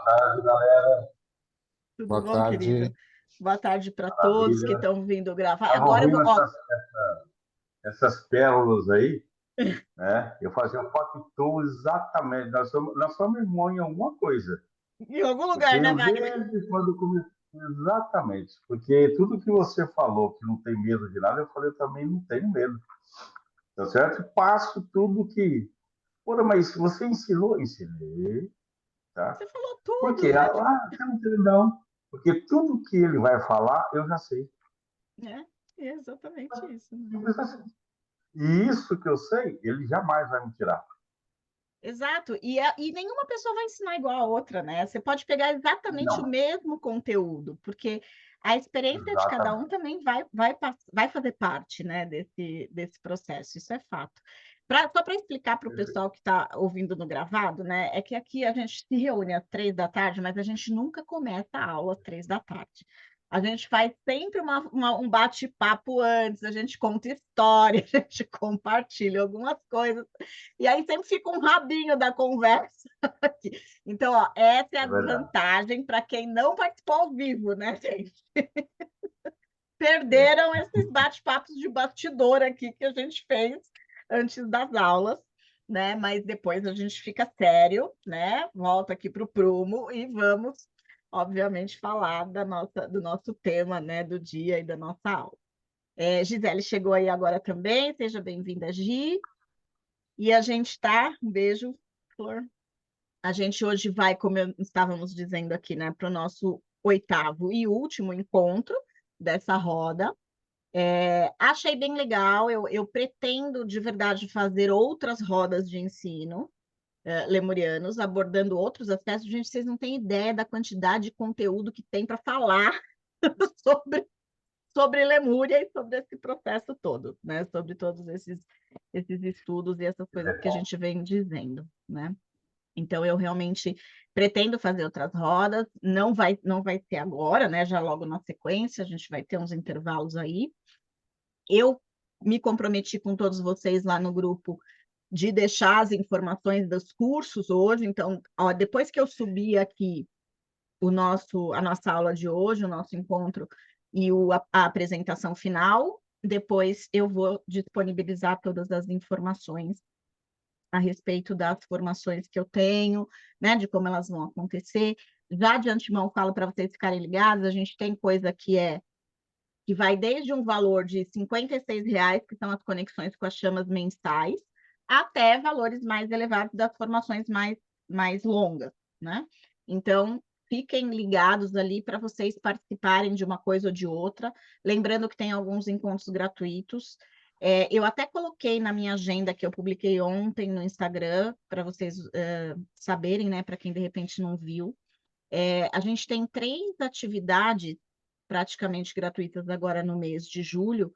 tarde, galera. Tudo Boa bom, querido? tarde. Boa tarde para todos que Maravilha. estão vindo gravar. Estava Agora eu vou. ouvindo Ó, essas pérolas aí, né? Eu fazia o facto exatamente. Nós somos irmãos em alguma coisa. em algum Porque lugar, né, eu, Wagner? desde quando comecei. Exatamente. Porque tudo que você falou que não tem medo de nada, eu falei, eu também não tenho medo. Tá certo? Passo tudo que. Pô, mas você ensinou? Ensinei, tá? Você falou Por tudo, quê? né? Você não tem, não. Porque tudo que ele vai falar, eu já sei. É exatamente isso, né? Simples assim. E isso que eu sei, ele jamais vai me tirar. Exato. E nenhuma pessoa vai ensinar igual a outra, né? Você pode pegar exatamente o Não, mesmo conteúdo, porque a experiência de cada um exatamente. também vai fazer parte, né, desse processo. Isso é fato. Só para explicar para o pessoal que está ouvindo no gravado, né? É que aqui a gente se reúne às 3 da tarde, mas a gente nunca começa a aula às 3 da tarde. A gente faz sempre um bate-papo antes, a gente conta história, a gente compartilha algumas coisas, e aí sempre fica um rabinho da conversa aqui. Então, ó, essa é a É verdade. vantagem para quem não participou ao vivo, né, gente? É, Perderam esses bate-papos de bastidor aqui que a gente fez antes das aulas, né? Mas depois a gente fica sério, né? Volta aqui para o prumo e vamos, obviamente, falar do nosso tema, né? Do dia e da nossa aula. Gisele chegou aí agora também, seja bem-vinda, Gi. E a gente está, um beijo, Flor. A gente hoje vai, como estávamos dizendo aqui, né, para o nosso oitavo e último encontro dessa roda. Achei bem legal, eu pretendo de verdade fazer outras rodas de ensino lemurianos, abordando outros aspectos. Gente, vocês não têm ideia da quantidade de conteúdo que tem para falar sobre Lemúria e sobre esse processo todo, né? Sobre todos esses estudos e essas coisas que a gente vem dizendo, né? Então, eu realmente pretendo fazer outras rodas, não vai ser agora, né? Já logo na sequência, a gente vai ter uns intervalos aí. Eu me comprometi com todos vocês lá no grupo de deixar as informações dos cursos hoje, então, ó, depois que eu subir aqui a nossa aula de hoje, o nosso encontro e a apresentação final, depois eu vou disponibilizar todas as informações a respeito das formações que eu tenho, né, de como elas vão acontecer. Já de antemão falo para vocês ficarem ligados, a gente tem coisa que vai desde um valor de R$ 56, que são as conexões com as chamas mensais, até valores mais elevados das formações mais longas, né? Então, fiquem ligados ali para vocês participarem de uma coisa ou de outra. Lembrando que tem alguns encontros gratuitos. Eu até coloquei na minha agenda que eu publiquei ontem no Instagram, para vocês saberem, né? Para quem de repente não viu. A gente tem 3 atividades praticamente gratuitas agora no mês de julho,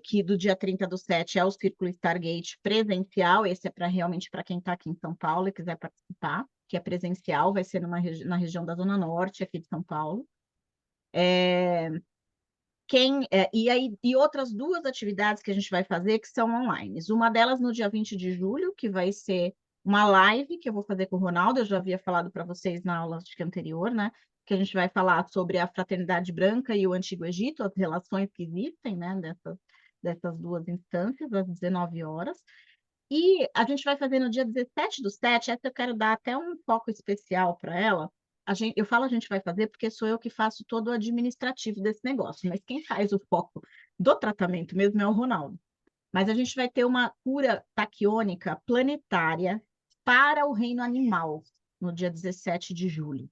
que do dia 30/7 é o Círculo Stargate presencial, esse é realmente para quem está aqui em São Paulo e quiser participar, que é presencial, vai ser na região da Zona Norte, aqui de São Paulo. E outras 2 atividades que a gente vai fazer que são online. Uma delas no dia 20 de julho, que vai ser uma live que eu vou fazer com o Ronaldo, eu já havia falado para vocês na aula anterior, né? Que a gente vai falar sobre a Fraternidade Branca e o Antigo Egito, as relações que existem, né, dessas 2 instâncias, às 19 horas. E a gente vai fazer no dia 17/7, essa eu quero dar até um foco especial para ela. Eu falo a gente vai fazer porque sou eu que faço todo o administrativo desse negócio, mas quem faz o foco do tratamento mesmo é o Ronaldo. Mas a gente vai ter uma cura taquiônica planetária para o reino animal no dia 17 de julho.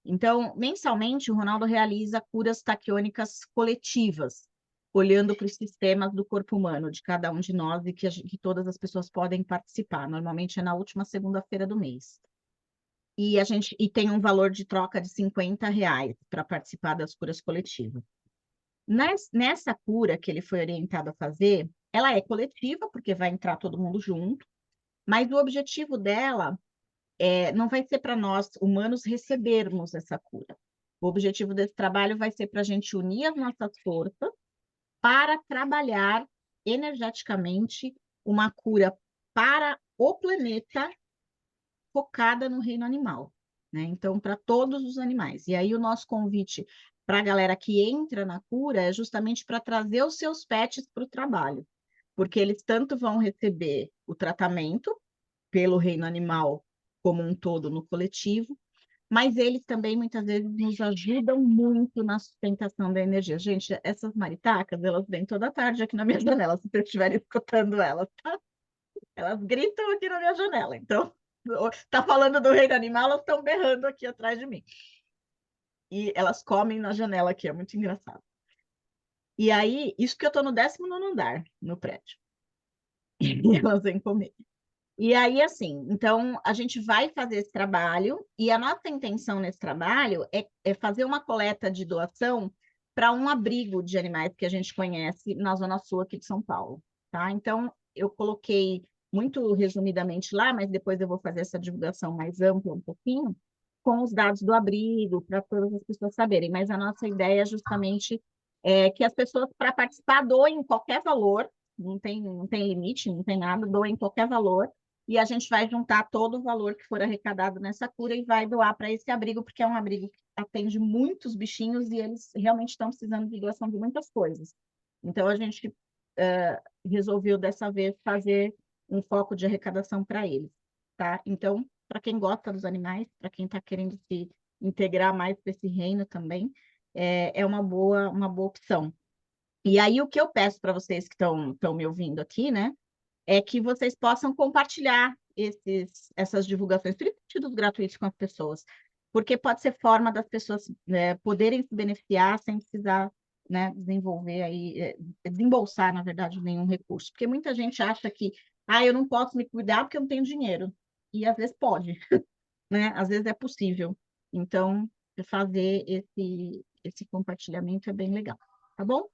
Então, mensalmente, o Ronaldo realiza curas taquiônicas coletivas, olhando para os sistemas do corpo humano, de cada um de nós, e que todas as pessoas podem participar. Normalmente é na última segunda-feira do mês. E tem um valor de troca de R$ 50 para participar das curas coletivas. Nessa cura que ele foi orientado a fazer, ela é coletiva, porque vai entrar todo mundo junto, mas o objetivo dela não vai ser para nós, humanos, recebermos essa cura. O objetivo desse trabalho vai ser para a gente unir as nossas forças para trabalhar energeticamente uma cura para o planeta focada no reino animal. né? Então, para todos os animais. E aí, o nosso convite para a galera que entra na cura é justamente para trazer os seus pets para o trabalho, porque eles tanto vão receber o tratamento pelo reino animal como um todo no coletivo, mas eles também muitas vezes nos ajudam muito na sustentação da energia. Gente, essas maritacas, elas vêm toda tarde aqui na minha janela, se vocês estiverem escutando elas, tá? Elas gritam aqui na minha janela. Então, tá falando do reino animal, elas estão berrando aqui atrás de mim. E elas comem na janela aqui, é muito engraçado. E aí, isso que eu tô no 19º andar, no prédio. E elas vêm comer. E aí, assim, então a gente vai fazer esse trabalho, e a nossa intenção nesse trabalho é fazer uma coleta de doação para um abrigo de animais que a gente conhece na Zona Sul aqui de São Paulo, tá? Então, eu coloquei muito resumidamente lá, mas depois eu vou fazer essa divulgação mais ampla um pouquinho, com os dados do abrigo, para todas as pessoas saberem. Mas a nossa ideia é justamente que as pessoas, para participar, doem qualquer valor, não tem limite, não tem nada, doem qualquer valor, e a gente vai juntar todo o valor que for arrecadado nessa cura e vai doar para esse abrigo, porque é um abrigo que atende muitos bichinhos e eles realmente estão precisando de doação de muitas coisas. Então, a gente resolveu dessa vez fazer um foco de arrecadação para eles, tá? Então, para quem gosta dos animais, para quem está querendo se integrar mais para esse reino também, é uma boa opção. E aí, o que eu peço para vocês que estão me ouvindo aqui, né? É que vocês possam compartilhar essas divulgações, principalmente dos gratuitos, com as pessoas, porque pode ser forma das pessoas poderem se beneficiar sem precisar, né, desenvolver aí, desembolsar, na verdade, nenhum recurso. Porque muita gente acha que, eu não posso me cuidar porque eu não tenho dinheiro. E às vezes pode, né? Às vezes é possível. Então, fazer esse compartilhamento é bem legal, tá bom?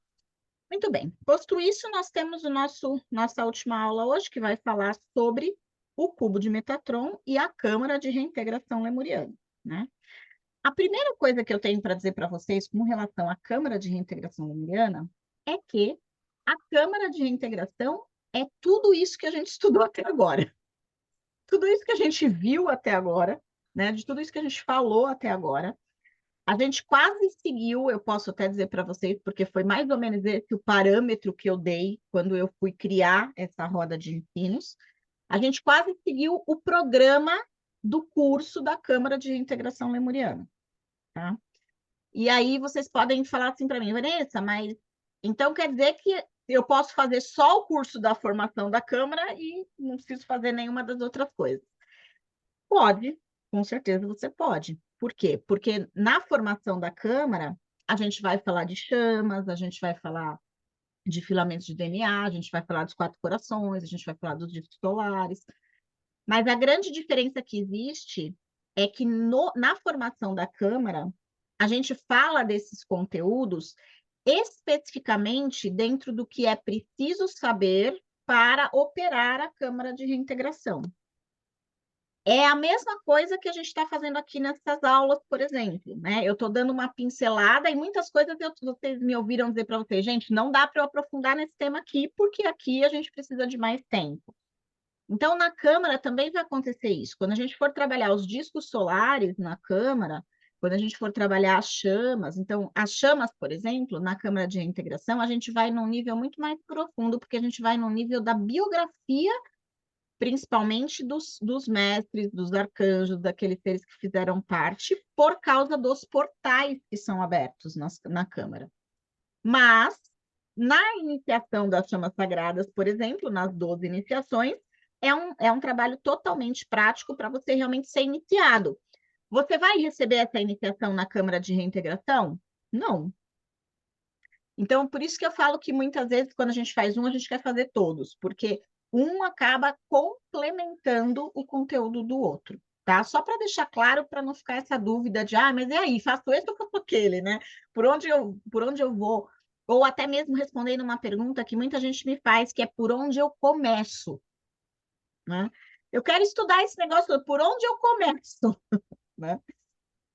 Muito bem. Posto isso, nós temos nossa última aula hoje, que vai falar sobre o cubo de Metatron e a Câmara de Reintegração Lemuriana, né? A primeira coisa que eu tenho para dizer para vocês com relação à Câmara de Reintegração Lemuriana é que a Câmara de Reintegração é tudo isso que a gente estudou até agora. Tudo isso que a gente viu até agora, né? De tudo isso que a gente falou até agora, a gente quase seguiu, eu posso até dizer para vocês, porque foi mais ou menos esse o parâmetro que eu dei quando eu fui criar essa roda de ensinos. A gente quase seguiu o programa do curso da Câmara de Integração Lemuriana, tá? E aí vocês podem falar assim para mim, Vanessa, mas então quer dizer que eu posso fazer só o curso da formação da Câmara e não preciso fazer nenhuma das outras coisas? Pode, com certeza você pode. Por quê? Porque na formação da Câmara, a gente vai falar de chamas, a gente vai falar de filamentos de DNA, a gente vai falar dos 4 corações, a gente vai falar dos discos solares. Mas a grande diferença que existe é que na formação da Câmara, a gente fala desses conteúdos especificamente dentro do que é preciso saber para operar a Câmara de Reintegração. É a mesma coisa que a gente está fazendo aqui nessas aulas, por exemplo, né? Eu estou dando uma pincelada e muitas coisas vocês me ouviram dizer para vocês, gente, não dá para eu aprofundar nesse tema aqui, porque aqui a gente precisa de mais tempo. Então, na Câmara também vai acontecer isso. Quando a gente for trabalhar os discos solares na Câmara, quando a gente for trabalhar as chamas, então, as chamas, por exemplo, na Câmara de Reintegração, a gente vai num nível muito mais profundo, porque a gente vai no nível da biografia principalmente dos mestres, dos arcanjos, daqueles seres que fizeram parte, por causa dos portais que são abertos na Câmara. Mas, na iniciação das chamas sagradas, por exemplo, nas 12 iniciações, é um trabalho totalmente prático para você realmente ser iniciado. Você vai receber essa iniciação na Câmara de Reintegração? Não. Então, por isso que eu falo que muitas vezes, quando a gente faz um, a gente quer fazer todos, porque um acaba complementando o conteúdo do outro, tá? Só para deixar claro, para não ficar essa dúvida de, mas e aí, faço esse ou faço aquele, né? Por onde eu vou? Ou até mesmo respondendo uma pergunta que muita gente me faz, que é por onde eu começo, né? Eu quero estudar esse negócio, por onde eu começo, né?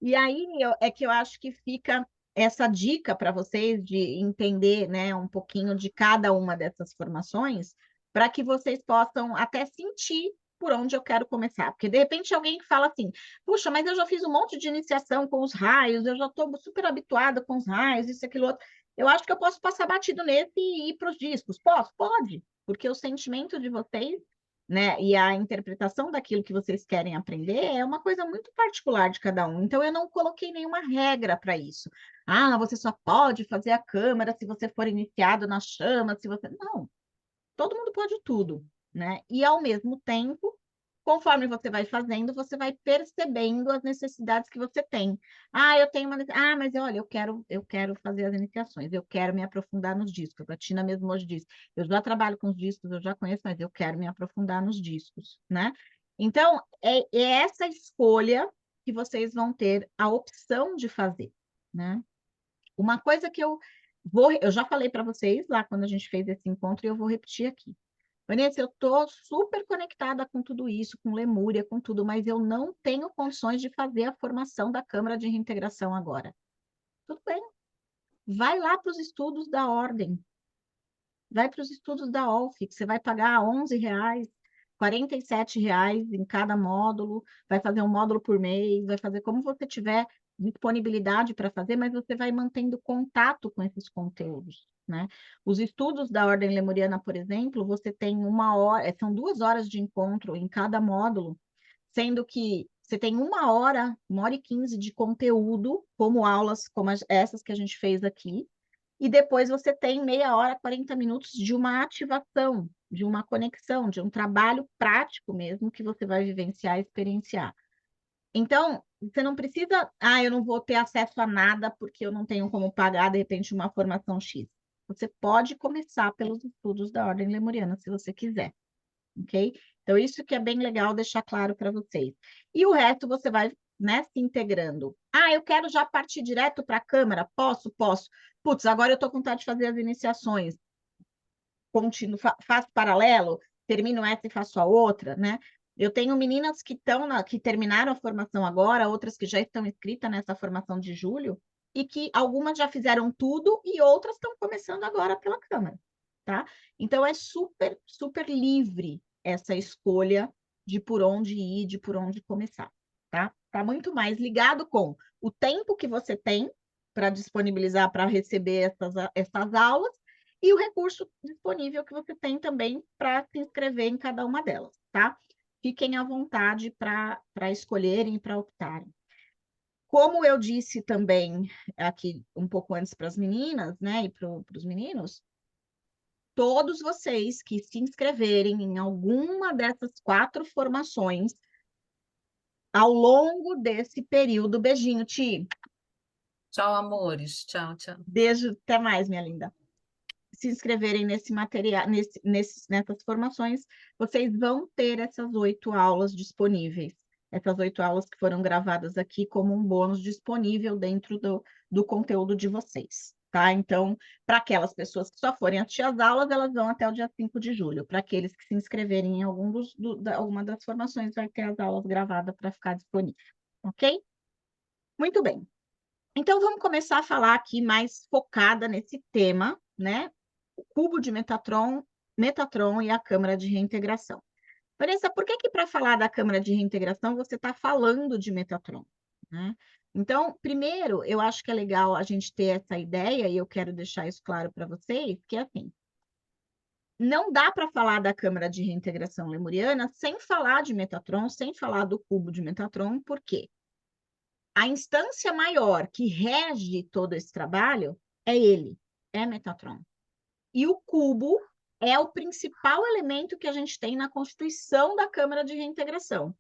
E aí é que eu acho que fica essa dica para vocês de entender, né, um pouquinho de cada uma dessas formações, para que vocês possam até sentir por onde eu quero começar. Porque, de repente, alguém fala assim, puxa, mas eu já fiz um monte de iniciação com os raios, eu já estou super habituada com os raios, isso, aquilo, outro. Eu acho que eu posso passar batido nesse e ir para os discos. Posso? Pode, porque o sentimento de vocês, né, e a interpretação daquilo que vocês querem aprender é uma coisa muito particular de cada um. Então, eu não coloquei nenhuma regra para isso. Ah, você só pode fazer a câmara se você for iniciado na chama, se você... Não, todo mundo pode tudo, né? E, ao mesmo tempo, conforme você vai fazendo, você vai percebendo as necessidades que você tem. Ah, eu tenho uma... Ah, mas olha, eu quero fazer as iniciações, eu quero me aprofundar nos discos. A Tina mesmo hoje disse, eu já trabalho com os discos, eu já conheço, mas eu quero me aprofundar nos discos, né? Então, é essa escolha que vocês vão ter a opção de fazer, né? Uma coisa que eu já falei para vocês lá quando a gente fez esse encontro e eu vou repetir aqui. Vanessa, eu estou super conectada com tudo isso, com Lemúria, com tudo, mas eu não tenho condições de fazer a formação da Câmara de Reintegração agora. Tudo bem, vai lá para os estudos da Ordem, vai para os estudos da OLF, que você vai pagar R$ 11, R$ 47 em cada módulo, vai fazer um módulo por mês, vai fazer como você tiver disponibilidade para fazer, mas você vai mantendo contato com esses conteúdos, né? Os estudos da Ordem Lemuriana, por exemplo, você tem 1 hora, são 2 horas de encontro em cada módulo, sendo que você tem 1 hora, 1 hora e 15 de conteúdo, como aulas como essas que a gente fez aqui, e depois você tem meia hora, 40 minutos de uma ativação, de uma conexão, de um trabalho prático mesmo que você vai vivenciar e experienciar. Então, você não precisa, eu não vou ter acesso a nada porque eu não tenho como pagar, de repente, uma formação X. Você pode começar pelos estudos da Ordem Lemuriana, se você quiser, ok? Então, isso que é bem legal deixar claro para vocês. E o resto você vai, né, se integrando. Eu quero já partir direto para a Câmara? Posso, posso. Putz, agora eu estou com vontade de fazer as iniciações. Continuo, faço paralelo, termino essa e faço a outra, né? Eu tenho meninas que terminaram a formação agora, outras que já estão inscritas nessa formação de julho, e que algumas já fizeram tudo e outras estão começando agora pela Câmara, tá? Então é super, super livre essa escolha de por onde ir, de por onde começar, tá? Tá muito mais ligado com o tempo que você tem para disponibilizar para receber essas aulas e o recurso disponível que você tem também para se inscrever em cada uma delas, tá? Fiquem à vontade para escolherem e para optarem. Como eu disse também aqui um pouco antes para as meninas, né, e para os meninos, todos vocês que se inscreverem em alguma dessas 4 formações ao longo desse período, beijinho, Ti. Tchau, amores. Tchau, tchau. Beijo, até mais, minha linda. Se inscreverem nesse material, nessas formações, vocês vão ter essas 8 aulas disponíveis. Essas 8 aulas que foram gravadas aqui como um bônus disponível dentro do conteúdo de vocês, tá? Então, para aquelas pessoas que só forem assistir as aulas, elas vão até o dia 5 de julho. Para aqueles que se inscreverem em alguma das formações, vai ter as aulas gravadas para ficar disponível, ok? Muito bem. Então, vamos começar a falar aqui mais focada nesse tema, né? O cubo de Metatron e a câmara de reintegração. Vanessa, por que para falar da câmara de reintegração você está falando de Metatron, né? Então, primeiro, eu acho que é legal a gente ter essa ideia, e eu quero deixar isso claro para vocês, que é assim, não dá para falar da câmara de reintegração lemuriana sem falar de Metatron, sem falar do cubo de Metatron, por quê? A instância maior que rege todo esse trabalho é ele, é Metatron. E o cubo é o principal elemento que a gente tem na constituição da Câmara de Reintegração.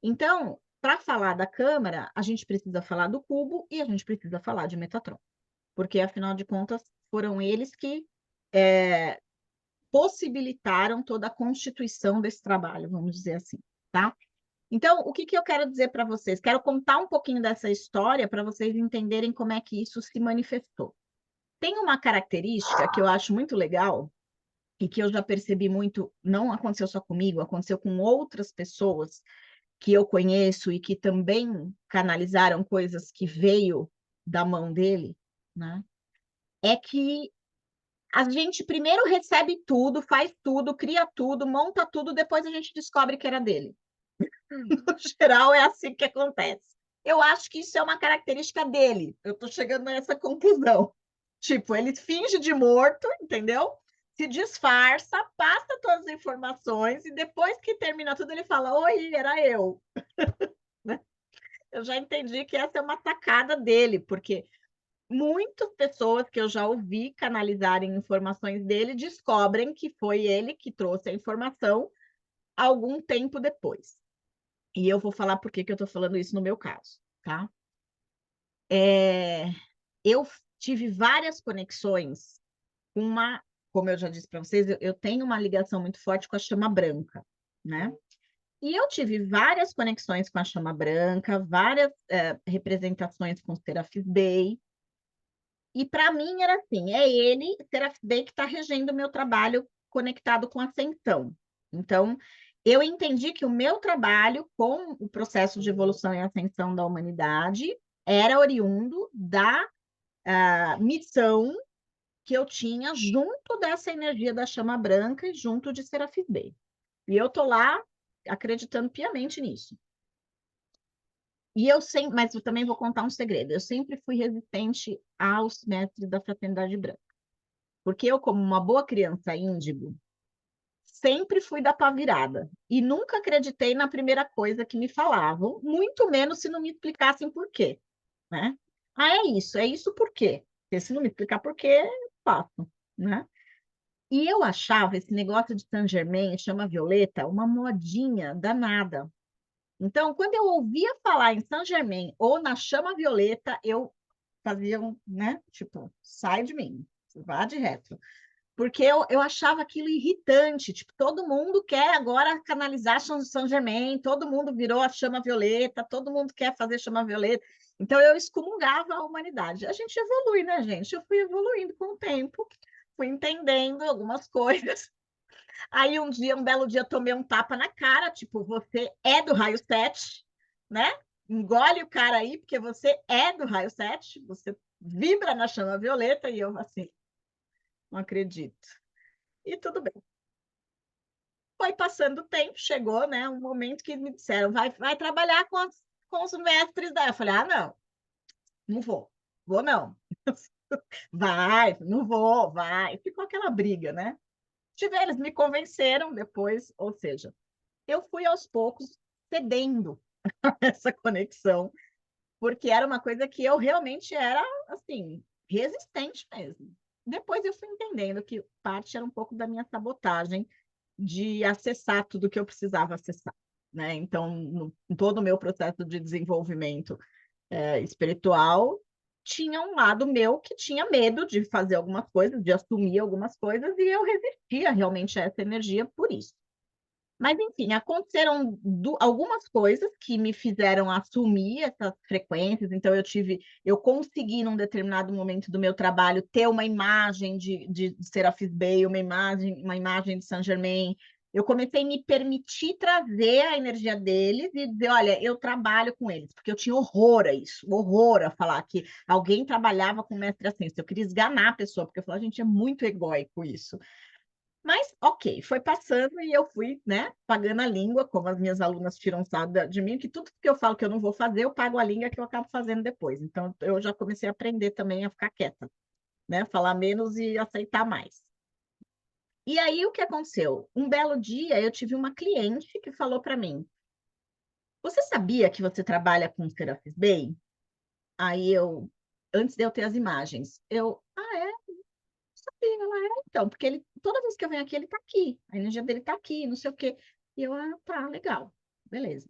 Então, para falar da Câmara, a gente precisa falar do cubo e a gente precisa falar de Metatron. Porque, afinal de contas, foram eles que possibilitaram toda a constituição desse trabalho, vamos dizer assim, tá? Então, o que eu quero dizer para vocês? Quero contar um pouquinho dessa história para vocês entenderem como é que isso se manifestou. Tem uma característica que eu acho muito legal e que eu já percebi muito, não aconteceu só comigo, aconteceu com outras pessoas que eu conheço e que também canalizaram coisas que veio da mão dele, né? É que A gente primeiro recebe tudo, faz tudo, cria tudo, monta tudo, depois a gente descobre que era dele. No geral, é assim que acontece. Eu acho que isso é uma característica dele. Eu estou chegando a essa conclusão. Tipo, ele finge de morto, entendeu? Se disfarça, passa todas as informações e depois que termina tudo, ele fala: Oi, era eu. Eu já entendi que essa é uma tacada dele, porque muitas pessoas que eu já ouvi canalizarem informações dele descobrem que foi ele que trouxe a informação algum tempo depois. E eu vou falar por que eu estou falando isso no meu caso, tá? Eu tive várias conexões com como eu já disse para vocês, eu tenho uma ligação muito forte com a chama branca, né? E eu tive várias conexões com a chama branca, várias representações com o Serapis Bey. E para mim era assim, é ele, Serapis Bey, que está regendo o meu trabalho conectado com a ascensão. Então, eu entendi que o meu trabalho com o processo de evolução e ascensão da humanidade era oriundo da missão que eu tinha junto dessa energia da chama branca e junto de Serapis Bey. E eu tô lá acreditando piamente nisso. E eu sempre, mas eu também vou contar um segredo. Eu sempre fui resistente aos mestres da fraternidade branca. Porque eu, como uma boa criança índigo, sempre fui da pá virada. E nunca acreditei na primeira coisa que me falavam, muito menos se não me explicassem por quê, né? Ah, é isso por quê? Porque se não me explicar por quê, eu faço, né? E eu achava esse negócio de Saint Germain, chama Violeta, uma modinha danada. Então, quando eu ouvia falar em Saint Germain ou na chama Violeta, eu fazia né? Tipo, sai de mim, vá de reto. Porque eu achava aquilo irritante. Tipo, todo mundo quer agora canalizar Saint Germain, todo mundo virou a chama Violeta, todo mundo quer fazer chama Violeta. Então, eu excomungava a humanidade. A gente evolui, né, gente? Eu fui evoluindo com o tempo, fui entendendo algumas coisas. Aí um belo dia, tomei um tapa na cara, tipo, você é do raio 7, né? Engole o cara aí, porque você é do raio 7, você vibra na chama violeta, e eu assim, não acredito. E tudo bem. Foi passando o tempo, chegou, né, um momento que me disseram, vai trabalhar com os mestres da... Eu falei, não vou não. Vai, não vou, vai. Ficou aquela briga, né? Eles me convenceram depois, ou seja, eu fui aos poucos cedendo essa conexão, porque era uma coisa que eu realmente era, assim, resistente mesmo. Depois eu fui entendendo que parte era um pouco da minha sabotagem de acessar tudo que eu precisava acessar, né? Então, em todo o meu processo de desenvolvimento espiritual, tinha um lado meu que tinha medo de fazer algumas coisas, de assumir algumas coisas, e eu resistia realmente a essa energia por isso. Mas, enfim, aconteceram algumas coisas que me fizeram assumir essas frequências. Então, eu consegui, num determinado momento do meu trabalho, ter uma imagem de Serapis Bey, uma imagem de Saint Germain. Eu comecei a me permitir trazer a energia deles e dizer, olha, eu trabalho com eles, porque eu tinha horror a isso, horror a falar que alguém trabalhava com mestre ascenso. Eu queria esganar a pessoa, porque eu falava, gente, é muito egóico isso. Mas, ok, foi passando e eu fui, né, pagando a língua, como as minhas alunas tiram sarro de mim, que tudo que eu falo que eu não vou fazer, eu pago a língua que eu acabo fazendo depois. Então, eu já comecei a aprender também a ficar quieta, né, falar menos e aceitar mais. E aí, o que aconteceu? Um belo dia, eu tive uma cliente que falou para mim, você sabia que você trabalha com Serapis Bey? Aí antes de eu ter as imagens, é? Sabia, ela então, porque toda vez que eu venho aqui, ele está aqui, a energia dele está aqui, não sei o quê. E eu, tá, legal, beleza.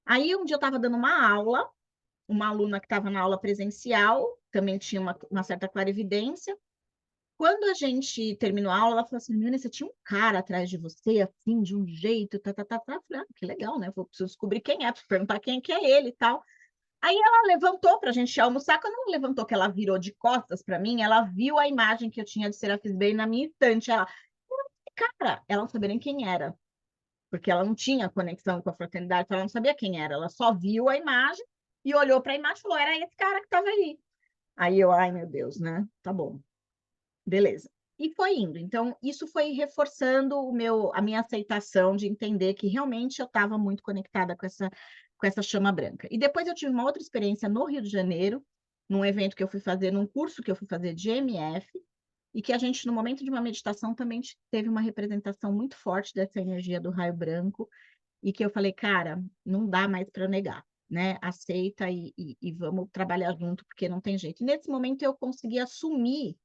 Aí um dia eu estava dando uma aula, uma aluna que estava na aula presencial, também tinha uma certa clarividência. Quando a gente terminou a aula, ela falou assim, menina, você tinha um cara atrás de você, assim, de um jeito, tá. Eu falei, que legal, né? Preciso descobrir quem é, preciso perguntar quem que é ele e tal. Aí ela levantou para a gente almoçar. Quando ela levantou, que ela virou de costas para mim, ela viu a imagem que eu tinha de Serapis Bey na minha estante. Cara, ela não sabia nem quem era, porque ela não tinha conexão com a fraternidade, então ela não sabia quem era. Ela só viu a imagem e olhou para a imagem e falou: era esse cara que estava aí. Aí eu, ai meu Deus, né? Tá bom, beleza. E foi indo. Então, isso foi reforçando a minha aceitação de entender que realmente eu estava muito conectada com essa chama branca. E depois eu tive uma outra experiência no Rio de Janeiro, num evento que eu fui fazer, num curso que eu fui fazer de EMF, e que a gente, no momento de uma meditação, também teve uma representação muito forte dessa energia do raio branco, e que eu falei, cara, não dá mais para negar, né? Aceita e vamos trabalhar junto, porque não tem jeito. E nesse momento eu consegui assumir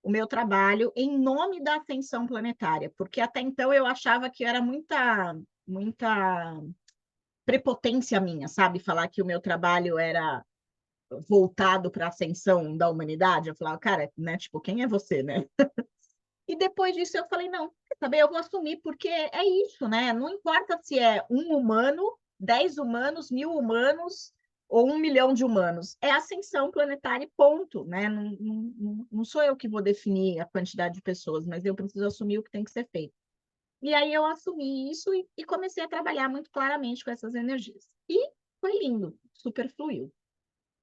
o meu trabalho em nome da ascensão planetária, porque até então eu achava que era muita prepotência minha, sabe? Falar que o meu trabalho era voltado para a ascensão da humanidade. Eu falava, cara, né? Tipo, quem é você, né? E depois disso eu falei, não, quer saber, eu vou assumir, porque é isso, né? Não importa se é um humano, 10 humanos, 1000 humanos ou 1 milhão de humanos. É ascensão planetária e ponto, né? Não sou eu que vou definir a quantidade de pessoas, mas eu preciso assumir o que tem que ser feito. E aí eu assumi isso e comecei a trabalhar muito claramente com essas energias. E foi lindo, super fluiu.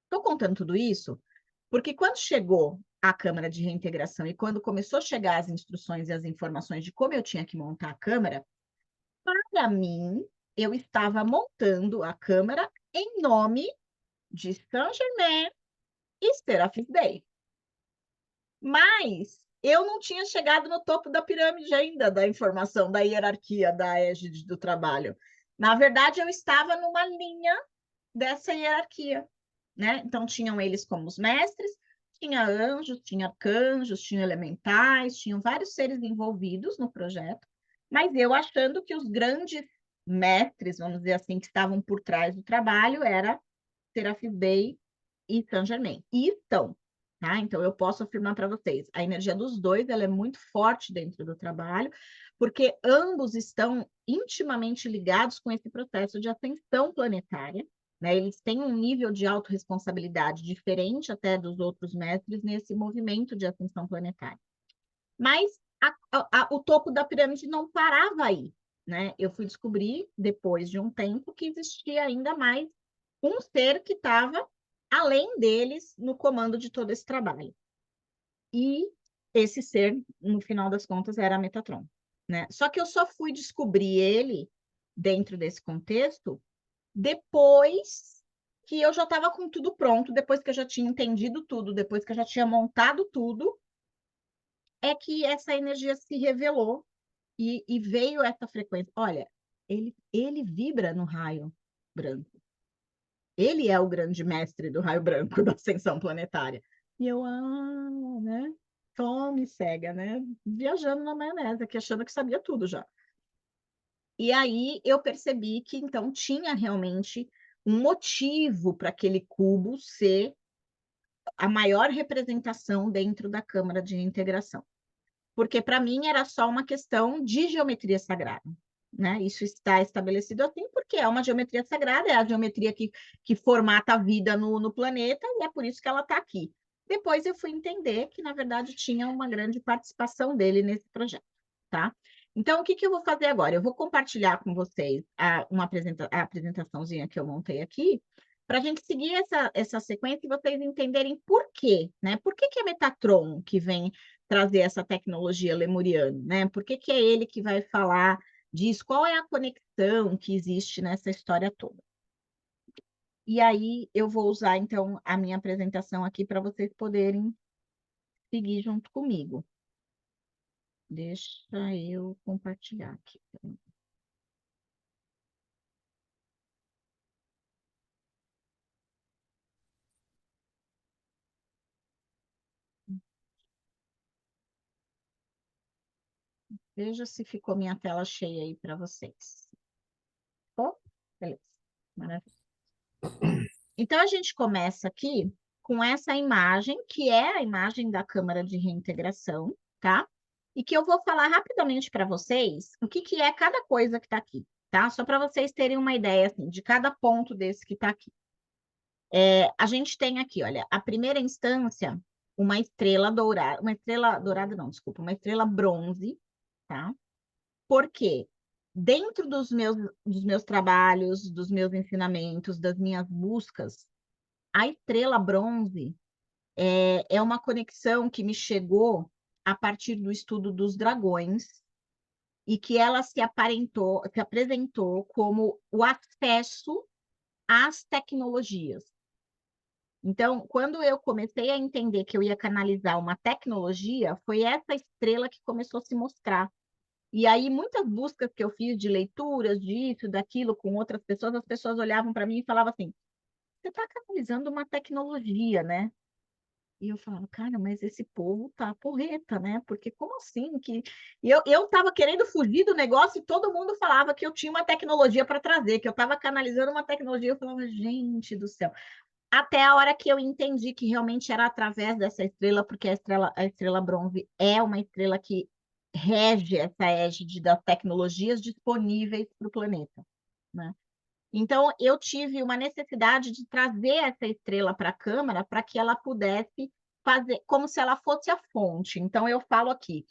Estou contando tudo isso porque quando chegou a Câmara de Reintegração e quando começou a chegar as instruções e as informações de como eu tinha que montar a Câmara, para mim, eu estava montando a Câmara em nome de Saint-Germain e Serapis Bey. Mas eu não tinha chegado no topo da pirâmide ainda da informação, da hierarquia, da égide do trabalho. Na verdade, eu estava numa linha dessa hierarquia, né? Então, tinham eles como os mestres, tinha anjos, tinha arcanjos, tinha elementais, tinham vários seres envolvidos no projeto, mas eu achando que os grandes mestres, vamos dizer assim, que estavam por trás do trabalho era Serapis Bey e Saint-Germain. E estão, tá? Então, eu posso afirmar para vocês, a energia dos dois ela é muito forte dentro do trabalho, porque ambos estão intimamente ligados com esse processo de ascensão planetária, né? Eles têm um nível de autorresponsabilidade diferente até dos outros mestres nesse movimento de ascensão planetária. Mas o topo da pirâmide não parava aí, né? Eu fui descobrir, depois de um tempo, que existia ainda mais um ser que estava além deles no comando de todo esse trabalho. E esse ser, no final das contas, era a Metatron, né? Só que eu só fui descobrir ele dentro desse contexto depois que eu já estava com tudo pronto, depois que eu já tinha entendido tudo, depois que eu já tinha montado tudo, é que essa energia se revelou e veio essa frequência. Olha, ele vibra no raio branco. Ele é o grande mestre do raio branco da ascensão planetária. E eu, né? Tome cega, né? Viajando na maionese, aqui achando que sabia tudo já. E aí eu percebi que então tinha realmente um motivo para aquele cubo ser a maior representação dentro da Câmara de Integração. Porque para mim era só uma questão de geometria sagrada. Né? Isso está estabelecido assim porque é uma geometria sagrada, é a geometria que formata a vida no planeta, e é por isso que ela está aqui. Depois eu fui entender que, na verdade, tinha uma grande participação dele nesse projeto. Tá? Então, o que eu vou fazer agora? Eu vou compartilhar com vocês a apresentaçãozinha que eu montei aqui, para a gente seguir essa sequência e vocês entenderem por quê, né? Por que é Metatron que vem trazer essa tecnologia lemuriana, né? Por que é ele que vai falar disso? Qual é a conexão que existe nessa história toda? E aí eu vou usar, então, a minha apresentação aqui para vocês poderem seguir junto comigo. Deixa eu compartilhar aqui. Veja se ficou minha tela cheia aí para vocês. Ficou? Beleza. Maravilha. Então, a gente começa aqui com essa imagem, que é a imagem da Câmara de Reintegração, tá? E que eu vou falar rapidamente para vocês o que é cada coisa que está aqui, tá? Só para vocês terem uma ideia, assim, de cada ponto desse que está aqui. A gente tem aqui, olha, a primeira instância, uma estrela dourada não, desculpa, uma estrela bronze, tá? Porque dentro dos meus trabalhos, dos meus ensinamentos, das minhas buscas, a estrela bronze é uma conexão que me chegou a partir do estudo dos dragões, e que ela se apresentou como o acesso às tecnologias. Então, quando eu comecei a entender que eu ia canalizar uma tecnologia, foi essa estrela que começou a se mostrar. E aí, muitas buscas que eu fiz de leituras, disso, daquilo, com outras pessoas, as pessoas olhavam para mim e falavam assim, você está canalizando uma tecnologia, né? E eu falava, cara, mas esse povo tá porreta, né? Porque como assim? E eu tava querendo fugir do negócio e todo mundo falava que eu tinha uma tecnologia para trazer, que eu estava canalizando uma tecnologia. Eu falava, gente do céu. Até a hora que eu entendi que realmente era através dessa estrela, porque a estrela bronze é uma estrela que rege essa égide das tecnologias disponíveis para o planeta, né? Então, eu tive uma necessidade de trazer essa estrela para a Câmara para que ela pudesse fazer como se ela fosse a fonte. Então, eu falo aqui,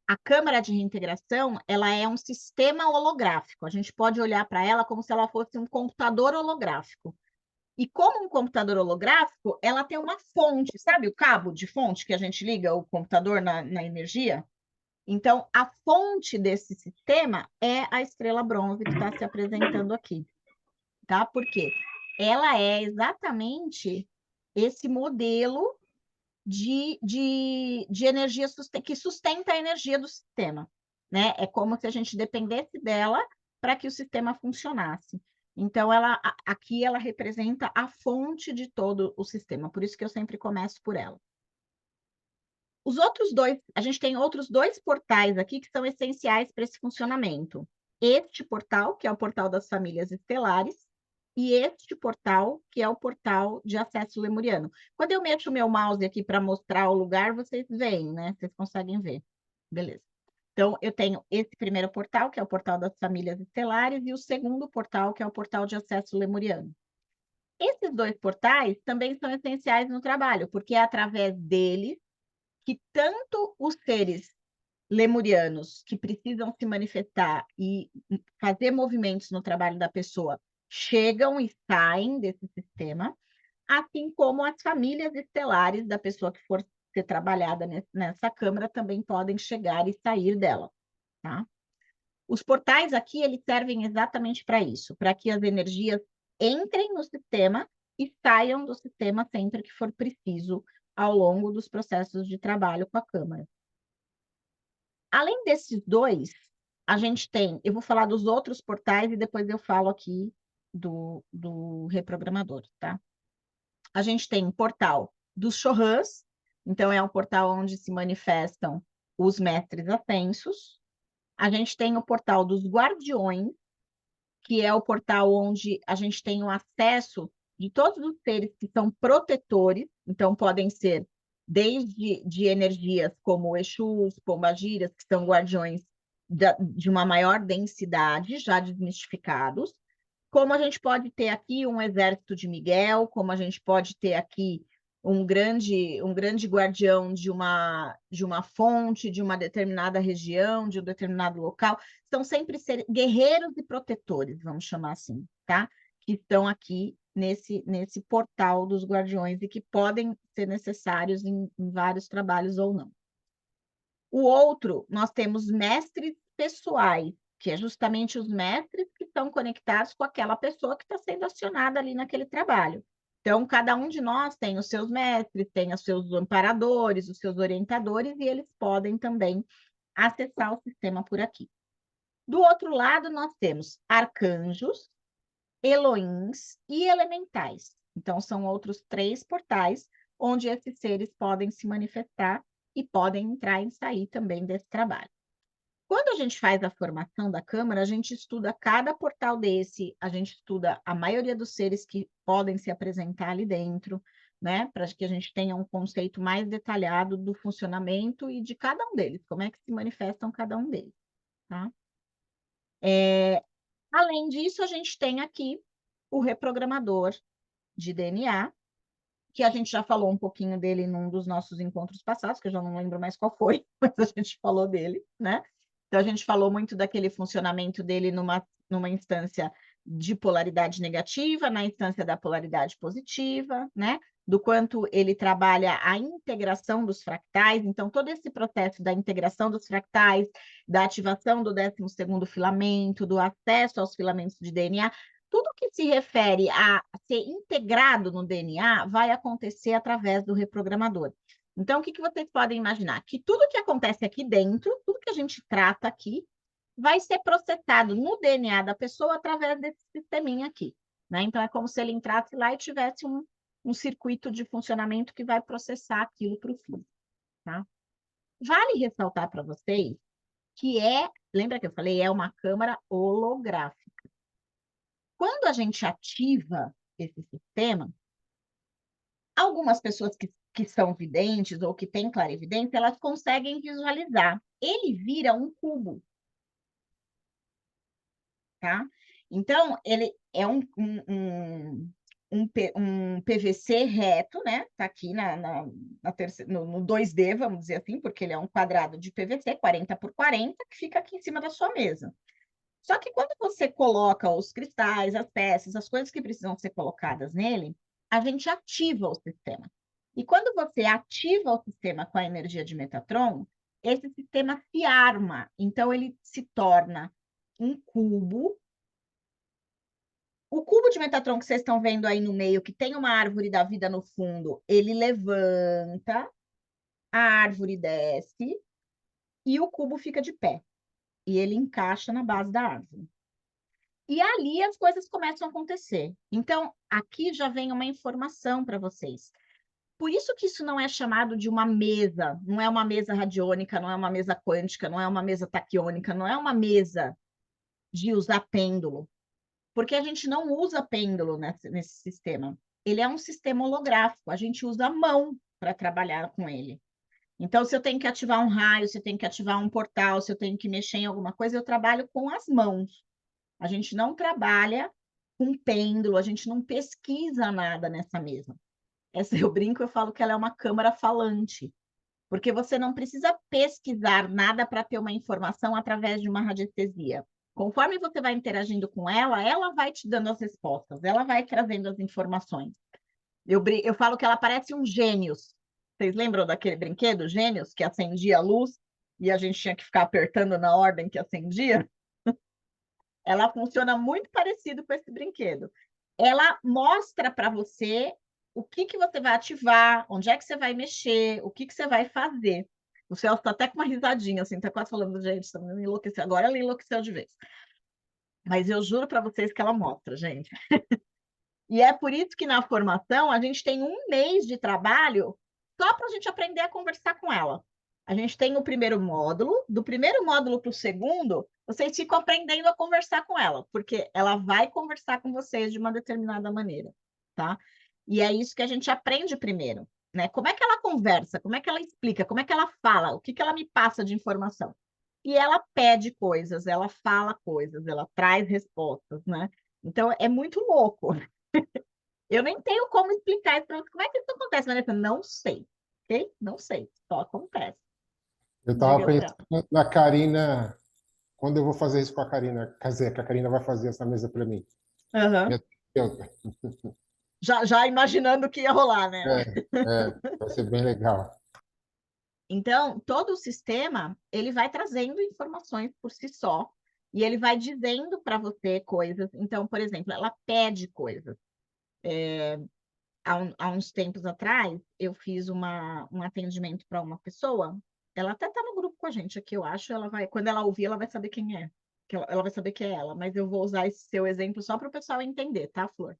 a Câmara de Reintegração, ela é um sistema holográfico. A gente pode olhar para ela como se ela fosse um computador holográfico. E como um computador holográfico, ela tem uma fonte, sabe o cabo de fonte que a gente liga o computador na energia? Então, a fonte desse sistema é a estrela bronze que está se apresentando aqui, tá? Porque ela é exatamente esse modelo de energia que sustenta a energia do sistema, né? É como se a gente dependesse dela para que o sistema funcionasse. Então, aqui ela representa a fonte de todo o sistema, por isso que eu sempre começo por ela. Os outros dois, a gente tem outros dois portais aqui que são essenciais para esse funcionamento. Este portal, que é o portal das famílias estelares, e este portal, que é o portal de acesso lemuriano. Quando eu mexo o meu mouse aqui para mostrar o lugar, vocês veem, né? Vocês conseguem ver. Beleza. Então, eu tenho esse primeiro portal, que é o portal das famílias estelares, e o segundo portal, que é o portal de acesso lemuriano. Esses dois portais também são essenciais no trabalho, porque é através deles que tanto os seres lemurianos que precisam se manifestar e fazer movimentos no trabalho da pessoa chegam e saem desse sistema, assim como as famílias estelares da pessoa que for ser trabalhada nessa câmara também podem chegar e sair dela, tá? Os portais aqui, eles servem exatamente para isso, para que as energias entrem no sistema e saiam do sistema sempre que for preciso ao longo dos processos de trabalho com a câmara. Além desses dois, a gente tem, eu vou falar dos outros portais e depois eu falo aqui do reprogramador, tá? A gente tem o portal dos Chorãs, então é um portal onde se manifestam os mestres ascensos. A gente tem o portal dos Guardiões, que é o portal onde a gente tem o acesso de todos os seres que são protetores, então podem ser desde de energias como Exus, Pombagiras, que são guardiões de uma maior densidade, já desmistificados, como a gente pode ter aqui um exército de Miguel, como a gente pode ter aqui um grande guardião de uma fonte, de uma determinada região, de um determinado local. São sempre guerreiros e protetores, vamos chamar assim, tá? Que estão aqui nesse portal dos guardiões e que podem ser necessários em vários trabalhos ou não. O outro, nós temos mestres pessoais, que é justamente os mestres que estão conectados com aquela pessoa que está sendo acionada ali naquele trabalho. Então, cada um de nós tem os seus mestres, tem os seus amparadores, os seus orientadores, e eles podem também acessar o sistema por aqui. Do outro lado, nós temos arcanjos, Elohims e elementais. Então, são outros 3 portais onde esses seres podem se manifestar e podem entrar e sair também desse trabalho. Quando a gente faz a formação da Câmara, a gente estuda cada portal desse, a gente estuda a maioria dos seres que podem se apresentar ali dentro, né? Para que a gente tenha um conceito mais detalhado do funcionamento e de cada um deles, como é que se manifestam cada um deles, tá? Além disso, a gente tem aqui o reprogramador de DNA, que a gente já falou um pouquinho dele num dos nossos encontros passados, que eu já não lembro mais qual foi, mas a gente falou dele, né? Então, a gente falou muito daquele funcionamento dele numa instância de polaridade negativa, na instância da polaridade positiva, né? do quanto ele trabalha a integração dos fractais. Então, todo esse processo da integração dos fractais, da ativação do 12º filamento, do acesso aos filamentos de DNA, tudo que se refere a ser integrado no DNA vai acontecer através do reprogramador. Então, o que vocês podem imaginar? Que tudo que acontece aqui dentro, tudo que a gente trata aqui, vai ser processado no DNA da pessoa através desse sisteminha aqui, né? Então, é como se ele entrasse lá e tivesse um circuito de funcionamento que vai processar aquilo para o fim, tá? Vale ressaltar para vocês que lembra que eu falei, é uma câmara holográfica. Quando a gente ativa esse sistema, algumas pessoas que são videntes ou que têm clarividência, elas conseguem visualizar. Ele vira um cubo, tá? Então, ele é um PVC reto, né? Tá aqui no 2D, vamos dizer assim, porque ele é um quadrado de PVC, 40 por 40, que fica aqui em cima da sua mesa. Só que quando você coloca os cristais, as peças, as coisas que precisam ser colocadas nele, a gente ativa o sistema. E quando você ativa o sistema com a energia de Metatron, esse sistema se arma. Então, ele se torna um cubo. O cubo de Metatron que vocês estão vendo aí no meio, que tem uma árvore da vida no fundo, ele levanta, a árvore desce e o cubo fica de pé. E ele encaixa na base da árvore. E ali as coisas começam a acontecer. Então, aqui já vem uma informação para vocês. Por isso que isso não é chamado de uma mesa, não é uma mesa radiônica, não é uma mesa quântica, não é uma mesa taquiônica, não é uma mesa de usar pêndulo. Porque a gente não usa pêndulo nesse sistema. Ele é um sistema holográfico, a gente usa a mão para trabalhar com ele. Então, se eu tenho que ativar um raio, se eu tenho que ativar um portal, se eu tenho que mexer em alguma coisa, eu trabalho com as mãos. A gente não trabalha com pêndulo, a gente não pesquisa nada nessa mesa. Eu brinco, eu falo que ela é uma câmara falante, porque você não precisa pesquisar nada para ter uma informação através de uma radiestesia. Conforme você vai interagindo com ela vai te dando as respostas, ela vai trazendo as informações. Eu falo que ela parece um Gênios. Vocês lembram daquele brinquedo, Gênios, que acendia a luz e a gente tinha que ficar apertando na ordem que acendia? Ela funciona muito parecido com esse brinquedo. Ela mostra para você o que você vai ativar, onde é que você vai mexer, o que você vai fazer. O Celso está até com uma risadinha, assim, está quase falando, gente, está me enlouquecendo. Agora ela enlouqueceu de vez. Mas eu juro para vocês que ela mostra, gente. E é por isso que na formação a gente tem 1 mês de trabalho só para a gente aprender a conversar com ela. A gente tem o primeiro módulo, do primeiro módulo para o segundo, vocês ficam aprendendo a conversar com ela, porque ela vai conversar com vocês de uma determinada maneira, tá? E é isso que a gente aprende primeiro, né? Como é que ela conversa, como é que ela explica, como é que ela fala, o que ela me passa de informação. E ela pede coisas, ela fala coisas, ela traz respostas, né? Então, é muito louco. Eu nem tenho como explicar isso para você. Como é que isso acontece, Vanessa? Não sei, ok? Não sei, só acontece. Eu estava Diga, Céu. pensando na Karina, quando eu vou fazer isso com a Karina, quer dizer, que a Karina vai fazer essa mesa para mim. Aham. Minha terapeuta. Já imaginando o que ia rolar, né? Vai ser bem legal. Então, todo o sistema, ele vai trazendo informações por si só, e ele vai dizendo para você coisas. Então, por exemplo, ela pede coisas. Há uns tempos atrás, eu fiz um atendimento para uma pessoa, ela até está no grupo com a gente aqui, eu acho, quando ela ouvir, ela vai saber quem é, que ela vai saber que é ela, mas eu vou usar esse seu exemplo só para o pessoal entender, tá, Flor?